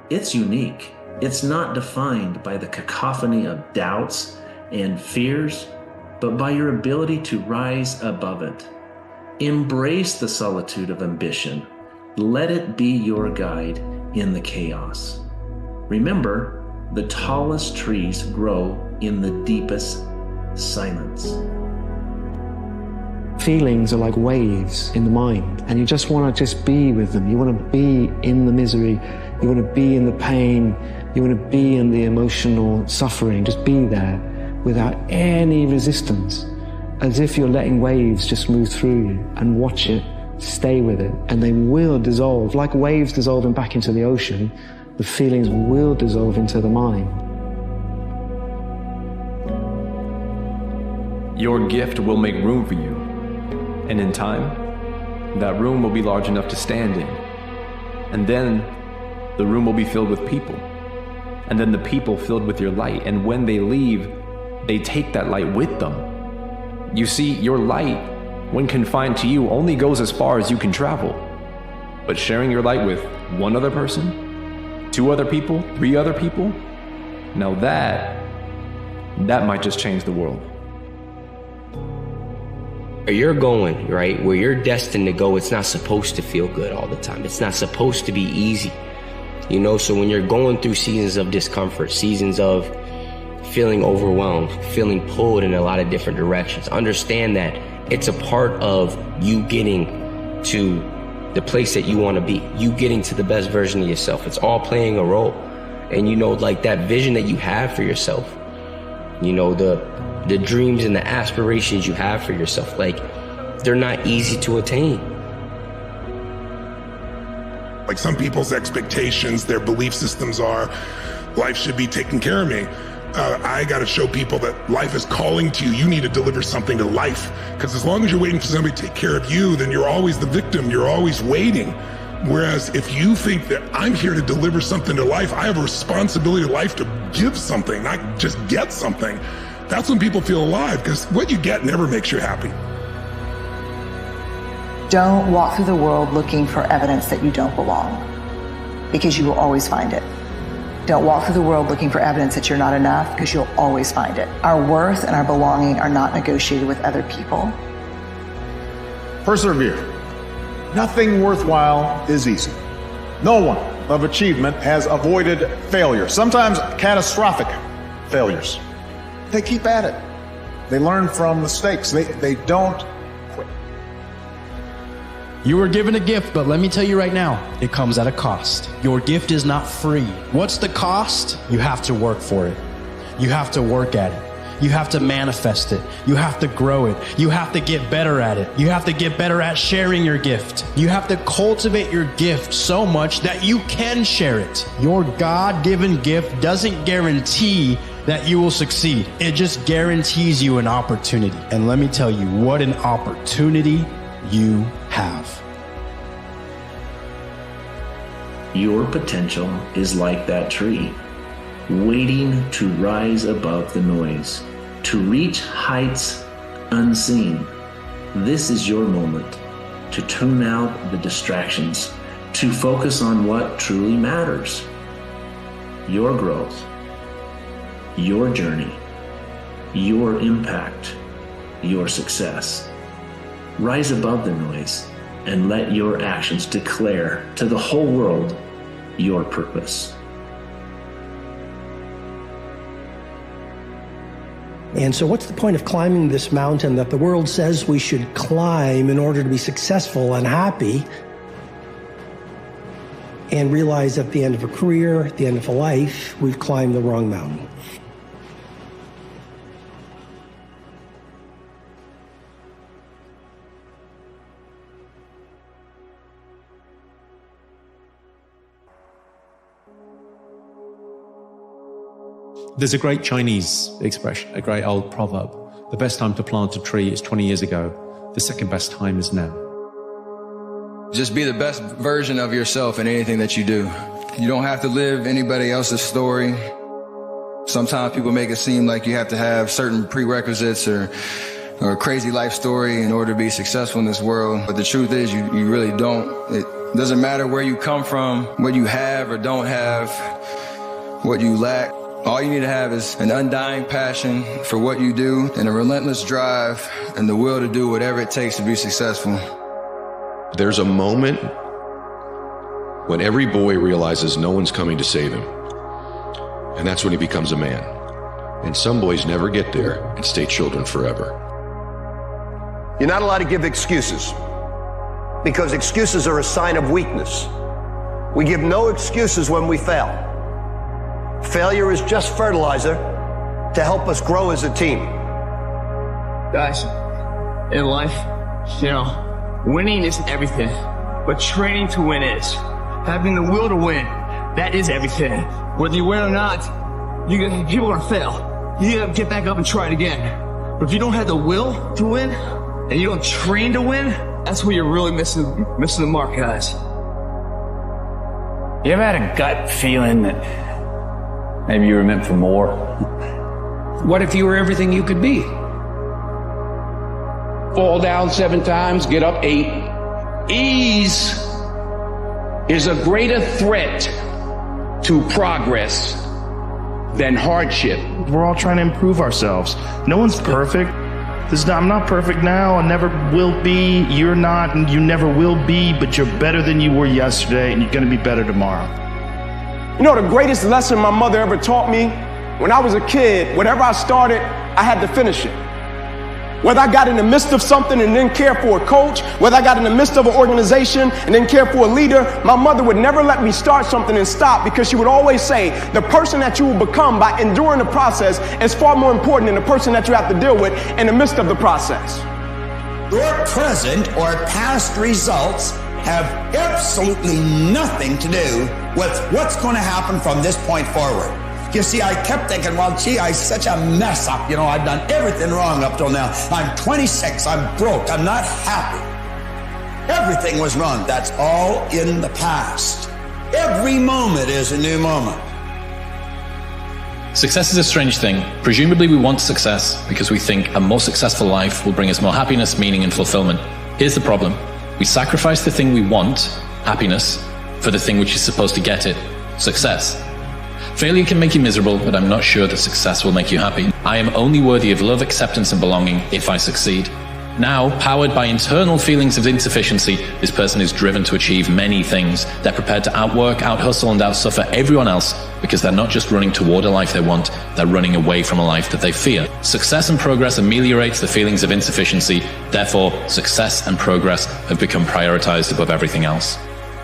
it's unique. It's not defined by the cacophony of doubts and fears, but by your ability to rise above it. Embrace the solitude of ambition. Let it be your guide in the chaos. Remember, the tallest trees grow in the deepest silence. Feelings are like waves in the mind, and you just want to just be with them. You want to be in the misery. You want to be in the pain. You want to be in the emotional suffering. Just be there without any resistance, as if you're letting waves just move through you, and watch it, stay with it, and they will dissolve. Like waves dissolving back into the ocean, the feelings will dissolve into the mind. Your gift will make room for you. And in time, that room will be large enough to stand in. And then the room will be filled with people. And then the people filled with your light. And when they leave, they take that light with them. You see, your light, when confined to you, only goes as far as you can travel. But sharing your light with one other person, 2 other people, 3 other people, now that might just change the world. Where you're going, right, where you're destined to go, it's not supposed to feel good all the time. It's not supposed to be easy. You know, so when you're going through seasons of discomfort, seasons of feeling overwhelmed, feeling pulled in a lot of different directions, understand that it's a part of you getting to the place that you want to be, you getting to the best version of yourself. It's all playing a role. And you know, like that vision that you have for yourself, you know, the dreams and the aspirations you have for yourself, like, they're not easy to attain. Like some people's expectations, their belief systems are, life should be taking care of me. I got to show people that life is calling to you. You need to deliver something to life. Because as long as you're waiting for somebody to take care of you, then you're always the victim. You're always waiting. Whereas if you think that I'm here to deliver something to life, I have a responsibility to life to give something, not just get something. That's when people feel alive, because what you get never makes you happy. Don't walk through the world looking for evidence that you don't belong, because you will always find it. Don't walk through the world looking for evidence that you're not enough, because you'll always find it. Our worth and our belonging are not negotiated with other people. Persevere. Nothing worthwhile is easy. No one of achievement has avoided failure, sometimes catastrophic failures. They keep at it. They learn from mistakes. They don't quit. You were given a gift, but let me tell you right now, it comes at a cost. Your gift is not free. What's the cost? You have to work for it. You have to work at it. You have to manifest it. You have to grow it. You have to get better at it. You have to get better at sharing your gift. You have to cultivate your gift so much that you can share it. Your God-given gift doesn't guarantee that you will succeed. It just guarantees you an opportunity. And let me tell you what an opportunity you have. Your potential is like that tree, waiting to rise above the noise, to reach heights unseen. This is your moment to tune out the distractions, to focus on what truly matters. Your growth, your journey, your impact, your success. Rise above the noise and let your actions declare to the whole world your purpose. And so what's the point of climbing this mountain that the world says we should climb in order to be successful and happy, and realize at the end of a career, at the end of a life, we've climbed the wrong mountain? There's a great Chinese expression, a great old proverb. The best time to plant a tree is 20 years ago. The second best time is now. Just be the best version of yourself in anything that you do. You don't have to live anybody else's story. Sometimes people make it seem like you have to have certain prerequisites or a crazy life story in order to be successful in this world. But the truth is you really don't. It doesn't matter where you come from, what you have or don't have, what you lack. All you need to have is an undying passion for what you do and a relentless drive and the will to do whatever it takes to be successful. There's a moment when every boy realizes no one's coming to save him. And that's when he becomes a man. And some boys never get there and stay children forever. You're not allowed to give excuses, because excuses are a sign of weakness. We give no excuses when we fail. Failure is just fertilizer to help us grow as a team. Guys, in life, winning isn't everything, but training to win is. Having the will to win, that is everything. Whether you win or not, people are gonna fail. You gotta get back up and try it again. But if you don't have the will to win, and you don't train to win, that's where you're really missing the mark, guys. You ever had a gut feeling that maybe you were meant for more? What if you were everything you could be? Fall down 7 times, get up 8. Ease is a greater threat to progress than hardship. We're all trying to improve ourselves. No one's perfect. I'm not perfect now, I never will be. You're not, and you never will be, but you're better than you were yesterday, and you're gonna be better tomorrow. You know, the greatest lesson my mother ever taught me, when I was a kid, whatever I started, I had to finish it. Whether I got in the midst of something and didn't care for a coach, whether I got in the midst of an organization and didn't care for a leader, my mother would never let me start something and stop, because she would always say, the person that you will become by enduring the process is far more important than the person that you have to deal with in the midst of the process. Your present or past results have absolutely nothing to do with what's going to happen from this point forward. You see, I kept thinking, well, gee, I'm such a mess up. You know, I've done everything wrong up till now. I'm 26, I'm broke, I'm not happy. Everything was wrong. That's all in the past. Every moment is a new moment. Success is a strange thing. Presumably we want success because we think a more successful life will bring us more happiness, meaning, and fulfillment. Here's the problem. We sacrifice the thing we want, happiness, for the thing which is supposed to get it, success. Failure can make you miserable, but I'm not sure that success will make you happy. I am only worthy of love, acceptance, and belonging if I succeed. Now, powered by internal feelings of insufficiency, this person is driven to achieve many things. They're prepared to outwork, outhustle, and outsuffer everyone else because they're not just running toward a life they want, they're running away from a life that they fear. Success and progress ameliorates the feelings of insufficiency. Therefore, success and progress have become prioritized above everything else.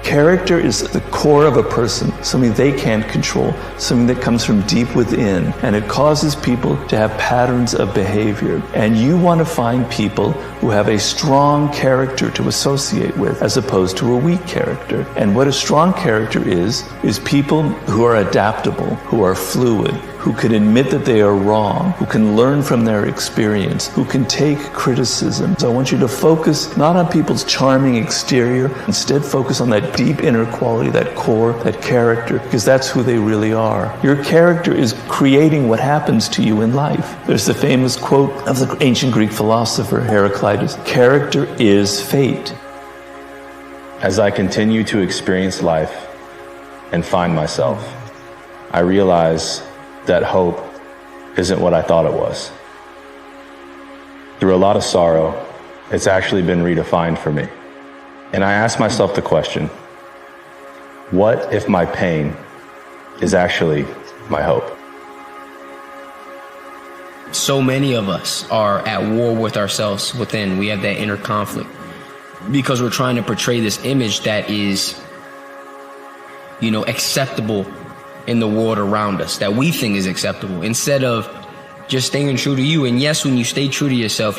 Character is the core of a person, something they can't control, something that comes from deep within, and it causes people to have patterns of behavior. And you want to find people who have a strong character to associate with, as opposed to a weak character. And what a strong character is people who are adaptable, who are fluid, who can admit that they are wrong, who can learn from their experience, who can take criticism. So I want you to focus not on people's charming exterior, instead focus on that deep inner quality, that core, that character, because that's who they really are. Your character is creating what happens to you in life. There's the famous quote of the ancient Greek philosopher Heraclitus, "Character is fate." As I continue to experience life and find myself, I realize that hope isn't what I thought it was. Through a lot of sorrow, it's actually been redefined for me. And I ask myself the question, what if my pain is actually my hope? So many of us are at war with ourselves within. We have that inner conflict because we're trying to portray this image that is, acceptable in the world around us, that we think is acceptable, instead of just staying true to you. And yes, when you stay true to yourself,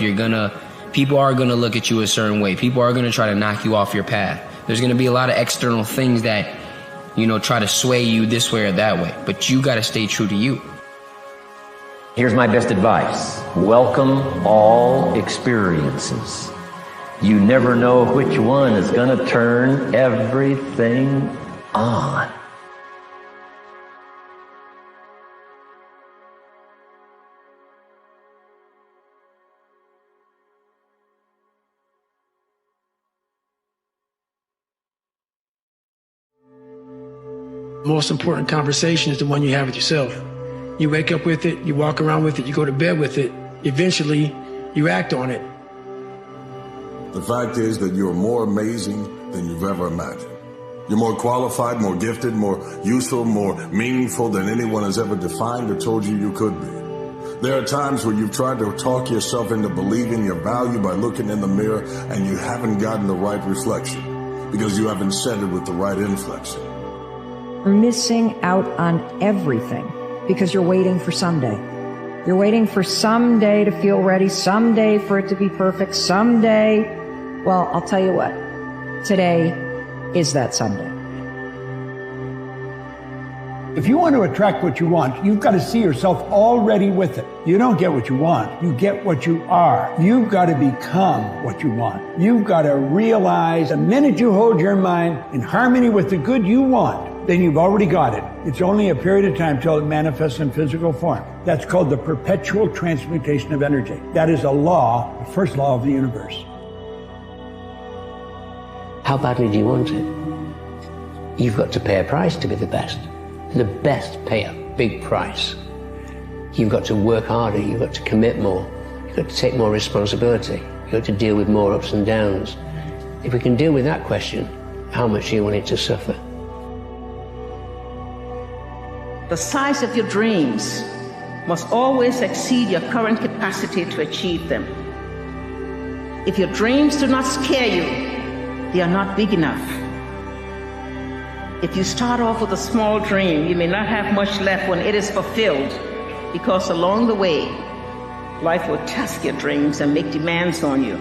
people are gonna look at you a certain way. People are gonna try to knock you off your path. There's gonna be a lot of external things that, try to sway you this way or that way, but you gotta stay true to you. Here's my best advice. Welcome all experiences. You never know which one is gonna turn everything on. The most important conversation is the one you have with yourself. You wake up with it, you walk around with it, you go to bed with it. Eventually, you act on it. The fact is that you're more amazing than you've ever imagined. You're more qualified, more gifted, more useful, more meaningful than anyone has ever defined or told you you could be. There are times where you've tried to talk yourself into believing your value by looking in the mirror and you haven't gotten the right reflection because you haven't said it with the right inflection. You're missing out on everything because you're waiting for someday. You're waiting for someday to feel ready, someday for it to be perfect, someday. Well, I'll tell you what, today is that someday. If you want to attract what you want, you've got to see yourself already with it. You don't get what you want, you get what you are. You've got to become what you want. You've got to realize the minute you hold your mind in harmony with the good you want, then you've already got it. It's only a period of time till it manifests in physical form. That's called the perpetual transmutation of energy. That is a law, the first law of the universe. How badly do you want it? You've got to pay a price to be the best. The best pay a big price. You've got to work harder, you've got to commit more, you've got to take more responsibility, you've got to deal with more ups and downs. If we can deal with that question, how much do you want it to suffer? The size of your dreams must always exceed your current capacity to achieve them. If your dreams do not scare you, they are not big enough. If you start off with a small dream, you may not have much left when it is fulfilled, because along the way, life will test your dreams and make demands on you.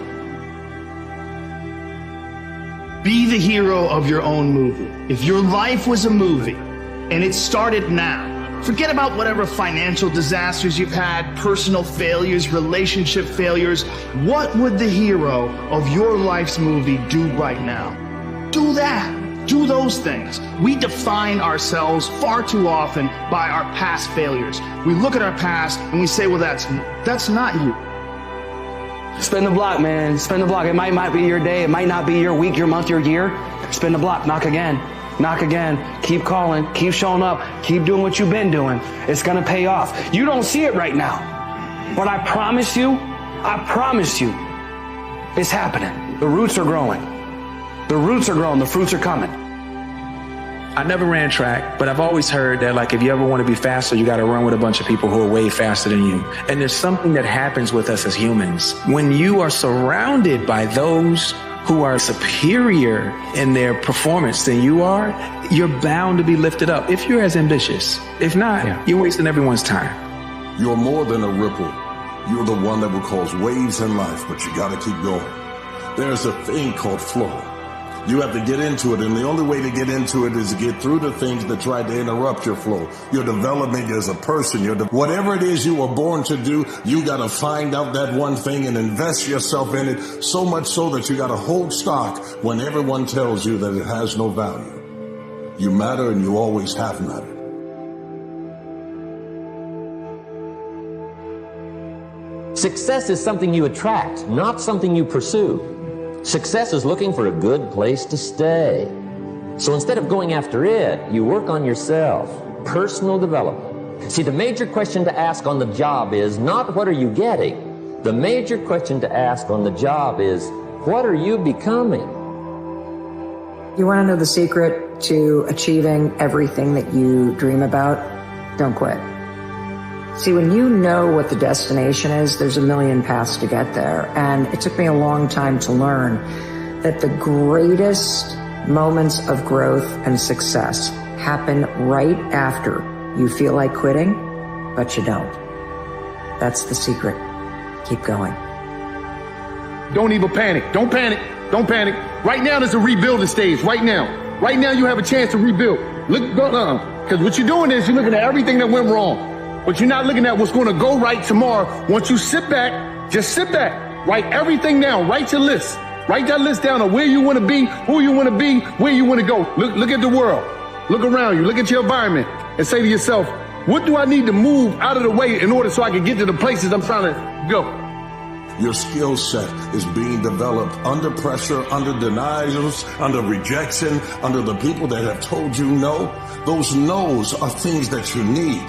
Be the hero of your own movie. If your life was a movie and it started now, forget about whatever financial disasters you've had, personal failures, relationship failures. What would the hero of your life's movie do right now? Do that. Do those things. We define ourselves far too often by our past failures. We look at our past and we say, well, that's not you. Spin the block, man. Spin the block. It might be your day. It might not be your week, your month, your year. Spin the block. Knock again. Knock again. Keep calling. Keep showing up. Keep doing what you've been doing. It's going to pay off. You don't see it right now. But I promise you, it's happening. The roots are growing. The roots are growing, the fruits are coming. I never ran track, but I've always heard that, like, if you ever want to be faster, you got to run with a bunch of people who are way faster than you. And there's something that happens with us as humans. When you are surrounded by those who are superior in their performance than you are, you're bound to be lifted up if you're as ambitious. If not, you're wasting everyone's time. You're more than a ripple. You're the one that will cause waves in life, but you got to keep going. There's a thing called flow. You have to get into it, and the only way to get into it is to get through the things that try to interrupt your flow. Your development as a person, whatever it is you were born to do, you got to find out that one thing and invest yourself in it, so much so that you got to hold stock when everyone tells you that it has no value. You matter, and you always have mattered. Success is something you attract, not something you pursue. Success is looking for a good place to stay. So instead of going after it, you work on yourself. Personal development. See, the major question to ask on the job is not what are you getting? The major question to ask on the job is what are you becoming? You want to know the secret to achieving everything that you dream about? Don't quit. See, when you know what the destination is, there's a million paths to get there. And it took me a long time to learn that the greatest moments of growth and success happen right after you feel like quitting, but you don't. That's the secret. Keep going. Don't even panic. Don't panic. Don't panic. Right now, there's a rebuilding stage. Right now. Right now, you have a chance to rebuild. Because what you're doing is you're looking at everything that went wrong. But you're not looking at what's going to go right tomorrow. Once you sit back, just sit back. Write everything down. Write your list. Write that list down of where you want to be, who you want to be, where you want to go. Look at the world. Look around you. Look at your environment and say to yourself, what do I need to move out of the way in order so I can get to the places I'm trying to go? Your skill set is being developed under pressure, under denials, under rejection, under the people that have told you no. Those no's are things that you need.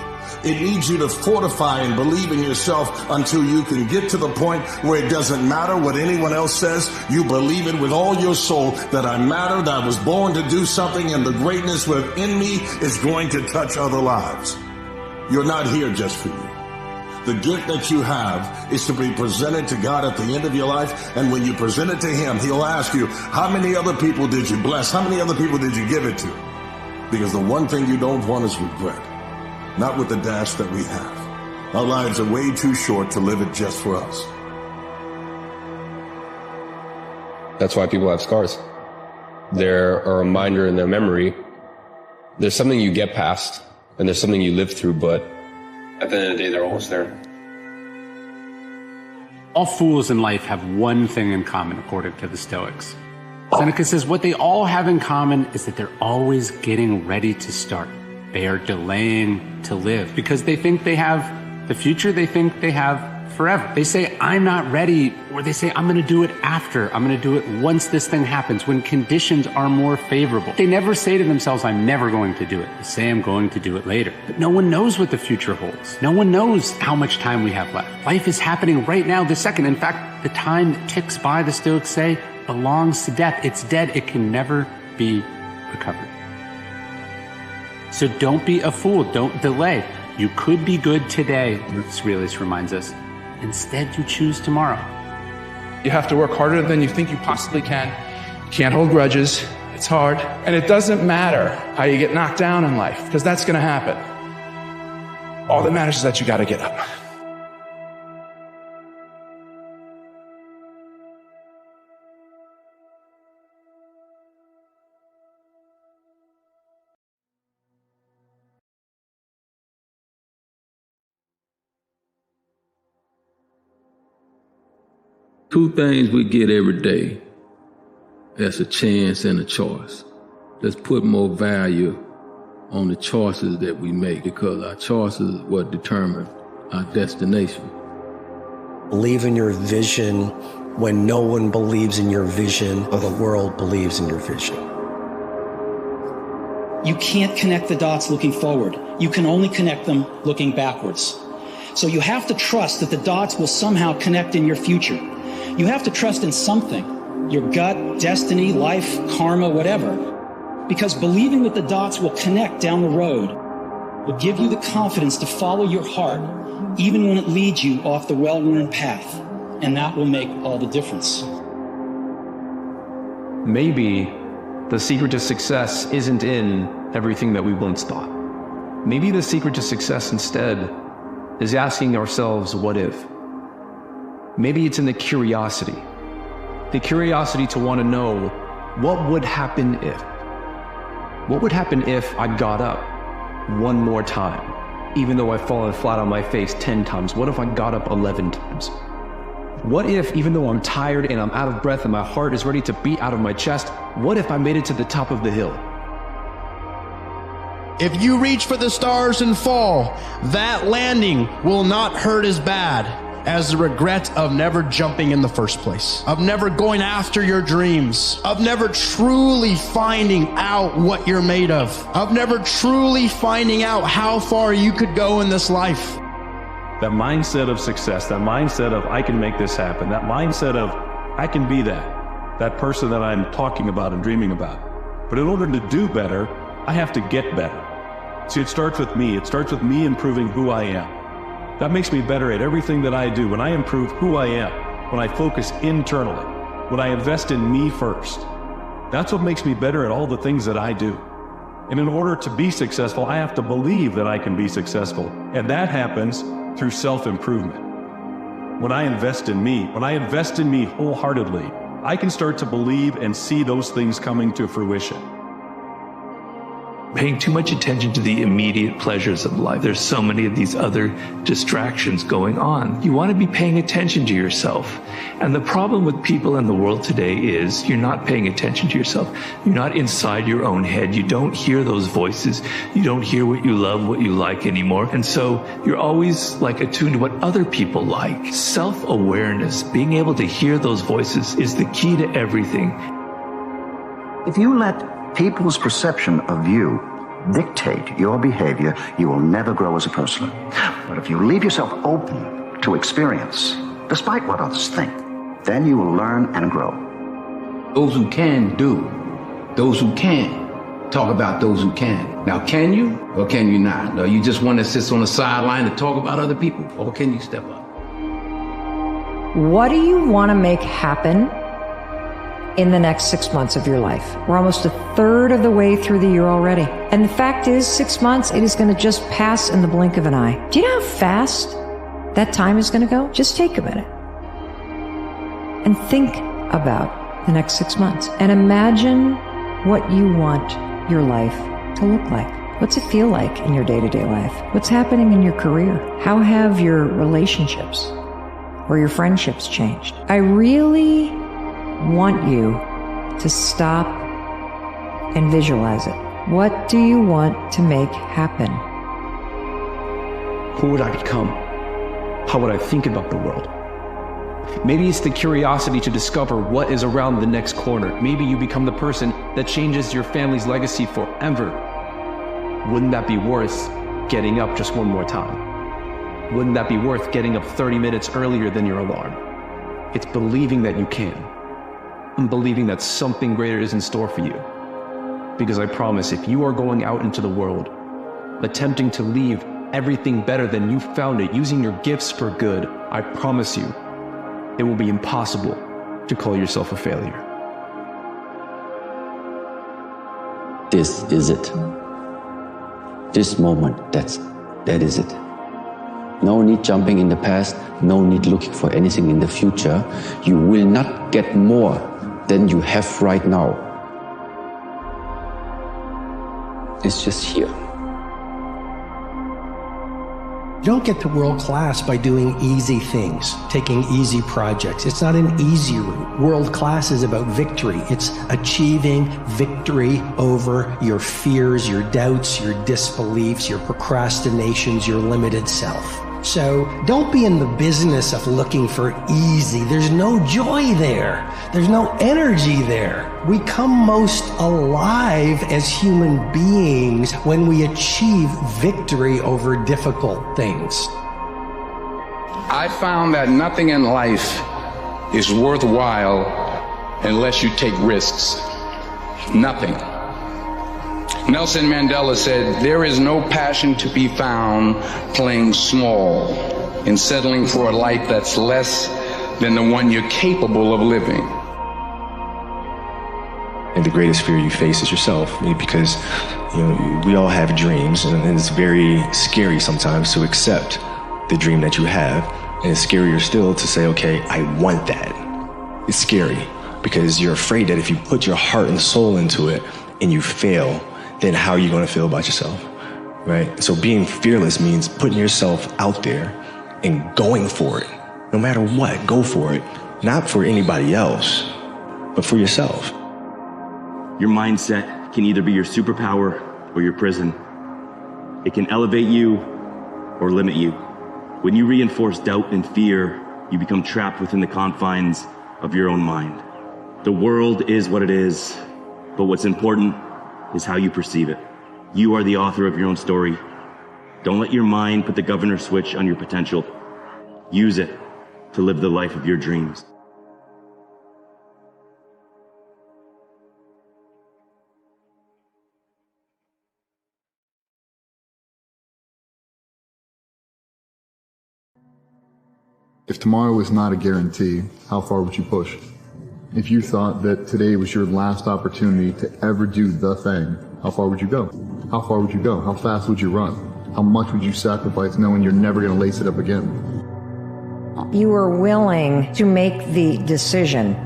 It needs you to fortify and believe in yourself until you can get to the point where it doesn't matter what anyone else says. You believe it with all your soul that I matter, that I was born to do something, and the greatness within me is going to touch other lives. You're not here just for you. The gift that you have is to be presented to God at the end of your life. And when you present it to Him, He'll ask you, how many other people did you bless? How many other people did you give it to? Because the one thing you don't want is regret. Not with the dash that we have. Our lives are way too short to live it just for us. That's why people have scars. They're a reminder in their memory. There's something you get past and there's something you live through, but at the end of the day, they're almost there. All fools in life have one thing in common, according to the Stoics. Seneca says what they all have in common is that they're always getting ready to start. They are delaying to live because they think they have the future, they think they have forever. They say, I'm not ready, or they say, I'm going to do it after. I'm going to do it once this thing happens, when conditions are more favorable. They never say to themselves, I'm never going to do it. They say, I'm going to do it later. But no one knows what the future holds. No one knows how much time we have left. Life is happening right now, this second. In fact, the time that ticks by, the Stoics say, belongs to death. It's dead. It can never be recovered. So don't be a fool. Don't delay. You could be good today, Aurelius reminds us. Instead, you choose tomorrow. You have to work harder than you think you possibly can. You can't hold grudges. It's hard. And it doesn't matter how you get knocked down in life, because that's going to happen. All that matters is that you got to get up. Two things we get every day. That's a chance and a choice. Let's put more value on the choices that we make, because our choices is what determine our destination. Believe in your vision when no one believes in your vision or the world believes in your vision. You can't connect the dots looking forward. You can only connect them looking backwards. So you have to trust that the dots will somehow connect in your future. You have to trust in something, your gut, destiny, life, karma, whatever. Because believing that the dots will connect down the road will give you the confidence to follow your heart, even when it leads you off the well-worn path. And that will make all the difference. Maybe the secret to success isn't in everything that we once thought. Maybe the secret to success instead is asking ourselves, what if? Maybe it's in the curiosity to want to know, what would happen if? What would happen if I got up one more time, even though I've fallen flat on my face 10 times? What if I got up 11 times? What if, even though I'm tired and I'm out of breath and my heart is ready to beat out of my chest, what if I made it to the top of the hill? If you reach for the stars and fall, that landing will not hurt as bad as the regret of never jumping in the first place, of never going after your dreams, of never truly finding out what you're made of never truly finding out how far you could go in this life. That mindset of success, that mindset of I can make this happen, that mindset of I can be that person that I'm talking about and dreaming about. But in order to do better, I have to get better. See, it starts with me. It starts with me improving who I am. That makes me better at everything that I do. When I improve who I am, when I focus internally, when I invest in me first, that's what makes me better at all the things that I do. And in order to be successful, I have to believe that I can be successful. And that happens through self-improvement. When I invest in me wholeheartedly, I can start to believe and see those things coming to fruition. Paying too much attention to the immediate pleasures of life. There's so many of these other distractions going on. You want to be paying attention to yourself. And the problem with people in the world today is you're not paying attention to yourself. You're not inside your own head. You don't hear those voices. You don't hear what you love, what you like anymore. And so you're always like attuned to what other people like. Self-awareness, being able to hear those voices, is the key to everything. If you let people's perception of you dictate your behavior, you will never grow as a person. But if you leave yourself open to experience, despite what others think, then you will learn and grow. Those who can do, those who can talk about those who can. Now, can you or can you not? Or you just want to sit on the sideline and talk about other people, or can you step up? What do you want to make happen in the next 6 months of your life? We're almost a third of the way through the year already. And the fact is, 6 months, it is going to just pass in the blink of an eye. Do you know how fast that time is going to go? Just take a minute and think about the next 6 months and imagine what you want your life to look like. What's it feel like in your day-to-day life? What's happening in your career? How have your relationships or your friendships changed? I really want you to stop and visualize it. What do you want to make happen? Who would I become? How would I think about the world? Maybe it's the curiosity to discover what is around the next corner. Maybe you become the person that changes your family's legacy forever. Wouldn't that be worth getting up just one more time? Wouldn't that be worth getting up 30 minutes earlier than your alarm? It's believing that you can, and believing that something greater is in store for you. Because I promise, if you are going out into the world, attempting to leave everything better than you found it, using your gifts for good, I promise you, it will be impossible to call yourself a failure. This is it. This moment, that is it. No need jumping in the past, no need looking for anything in the future. You will not get more than you have right now. It's just here. You don't get to world class by doing easy things, taking easy projects. It's not an easy route. World class is about victory. It's achieving victory over your fears, your doubts, your disbeliefs, your procrastinations, your limited self. So don't be in the business of looking for easy. There's no joy there. There's no energy there. We come most alive as human beings when we achieve victory over difficult things. I found that nothing in life is worthwhile unless you take risks. Nothing. Nelson Mandela said, "There is no passion to be found playing small and settling for a life that's less than the one you're capable of living." And the greatest fear you face is yourself, because we all have dreams, and it's very scary sometimes to accept the dream that you have, and it's scarier still to say, okay, I want that. It's scary because you're afraid that if you put your heart and soul into it and you fail, then how are you going to feel about yourself, right? So being fearless means putting yourself out there and going for it. No matter what, go for it. Not for anybody else, but for yourself. Your mindset can either be your superpower or your prison. It can elevate you or limit you. When you reinforce doubt and fear, you become trapped within the confines of your own mind. The world is what it is, but what's important is how you perceive it. You are the author of your own story. Don't let your mind put the governor switch on your potential. Use it to live the life of your dreams. If tomorrow was not a guarantee, how far would you push? If you thought that today was your last opportunity to ever do the thing, how far would you go? How far would you go? How fast would you run? How much would you sacrifice knowing you're never going to lace it up again? You are willing to make the decision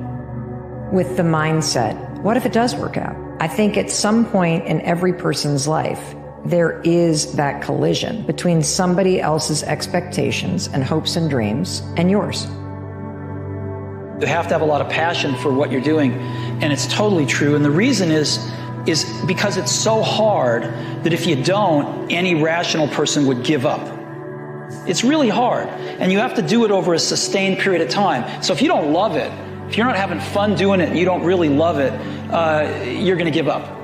with the mindset, what if it does work out? I think at some point in every person's life, there is that collision between somebody else's expectations and hopes and dreams and yours. You have to have a lot of passion for what you're doing, and it's totally true. And the reason is because it's so hard that if you don't, any rational person would give up. It's really hard, and you have to do it over a sustained period of time. So if you don't love it, if you're not having fun doing it and you don't really love it, you're going to give up.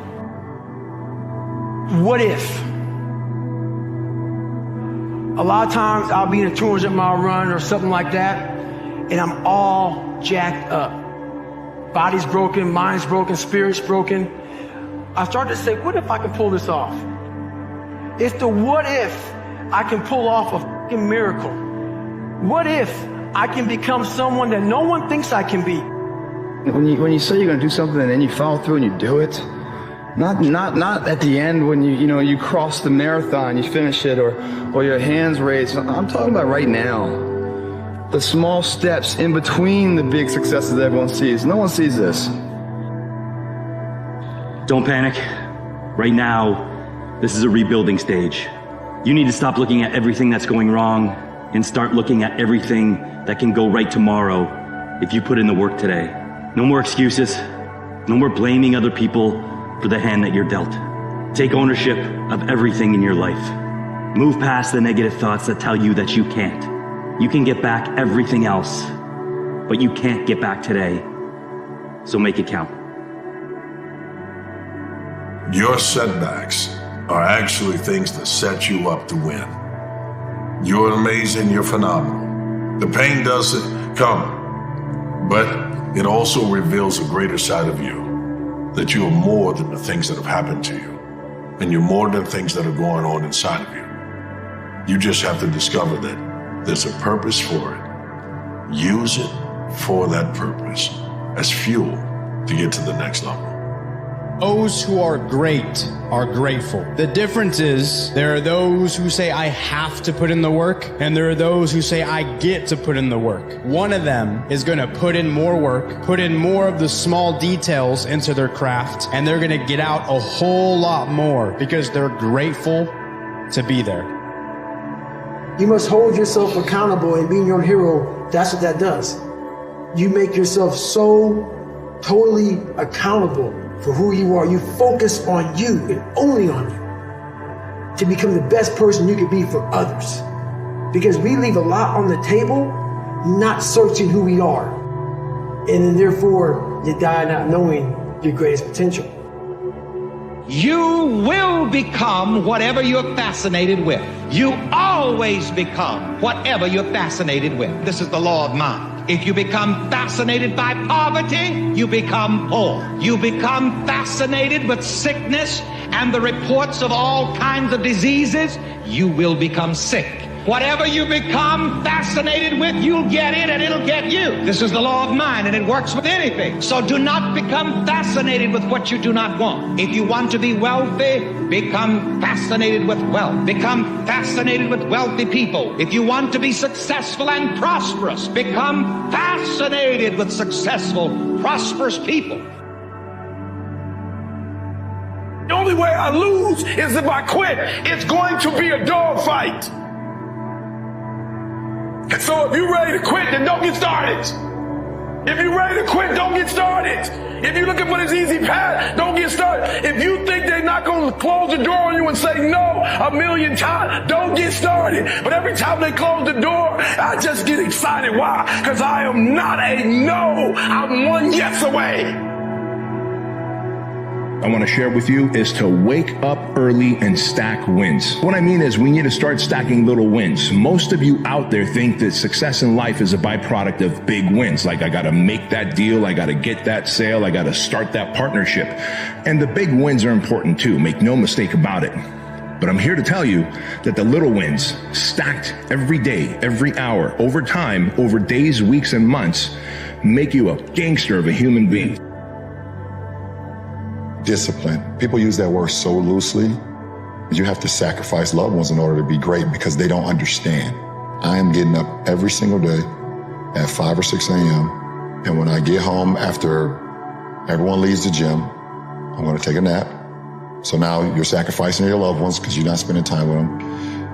What if? A lot of times I'll be in a 200-mile run or something like that, and I'm all jacked up. Body's broken, mind's broken, spirit's broken. I start to say, what if I can pull this off? It's the what if I can pull off a fucking miracle. What if I can become someone that no one thinks I can be? When you say you're going to do something and then you follow through and you do it, not at the end when you cross the marathon, you finish it, or your hands raised. I'm talking about right now. The small steps in between the big successes that everyone sees. No one sees this. Don't panic. Right now, This is a rebuilding stage. You need to stop looking at everything that's going wrong and start looking at everything that can go right tomorrow if you put in the work today. No more excuses. No more blaming other people for the hand that you're dealt. Take ownership of everything in your life. Move past the negative thoughts that tell you that you can't. You can get back everything else, but you can't get back today. So make it count. Your setbacks are actually things that set you up to win. You're amazing, you're phenomenal. The pain doesn't come, but it also reveals a greater side of you, that you are more than the things that have happened to you, and you're more than things that are going on inside of you. You just have to discover that there's a purpose for it. Use it for that purpose as fuel to get to the next level. Those who are great are grateful. The difference is there are those who say, I have to put in the work, and there are those who say, I get to put in the work. One of them is going to put in more work, put in more of the small details into their craft, and they're going to get out a whole lot more because they're grateful to be there. You must hold yourself accountable, and being your hero, that's what that does. You make yourself so totally accountable for who you are. You focus on you and only on you to become the best person you can be for others. Because we leave a lot on the table, not searching who we are. And then therefore, you die not knowing your greatest potential. You will become whatever you're fascinated with. You always become whatever you're fascinated with. This is the law of mind. If you become fascinated by poverty, you become poor. You become fascinated with sickness and the reports of all kinds of diseases, you will become sick. Whatever you become fascinated with, you'll get it and it'll get you. This is the law of mind, and it works with anything. So do not become fascinated with what you do not want. If you want to be wealthy, become fascinated with wealth. Become fascinated with wealthy people. If you want to be successful and prosperous, become fascinated with successful, prosperous people. The only way I lose is if I quit. It's going to be a dogfight. So if you're ready to quit, then don't get started. If you're ready to quit, don't get started. If you're looking for this easy path, don't get started. If you think they're not going to close the door on you and say no a million times, don't get started. But every time they close the door, I just get excited. Why? Because I am not a no. I'm one yes away. I want to share with you is to wake up early and stack wins. What I mean is we need to start stacking little wins. Most of you out there think that success in life is a byproduct of big wins. Like I got to make that deal. I got to get that sale. I got to start that partnership. And the big wins are important too. Make no mistake about it. But I'm here to tell you that the little wins stacked every day, every hour, over time, over days, weeks, and months make you a gangster of a human being. Discipline. People use that word so loosely. You have to sacrifice loved ones in order to be great because they don't understand. I am getting up every single day at 5 or 6 a.m. And when I get home after everyone leaves the gym, I'm going to take a nap. So now you're sacrificing your loved ones because you're not spending time with them.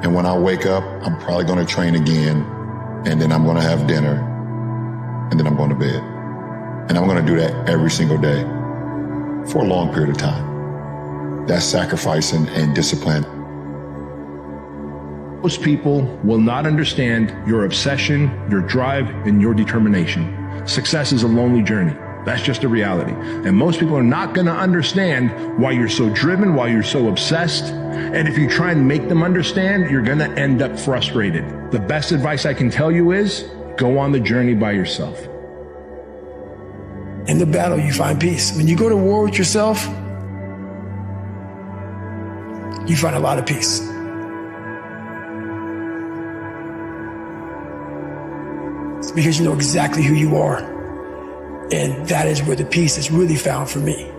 And when I wake up, I'm probably going to train again. And then I'm going to have dinner. And then I'm going to bed. And I'm going to do that every single day for a long period of time. That's sacrificing and discipline. Most people will not understand your obsession, your drive, and your determination. Success is a lonely journey. That's just a reality. And most people are not going to understand why you're so driven, why you're so obsessed. And if you try and make them understand, you're going to end up frustrated. The best advice I can tell you is go on the journey by yourself. In the battle, you find peace. When you go to war with yourself, you find a lot of peace. It's because you know exactly who you are. And that is where the peace is really found for me.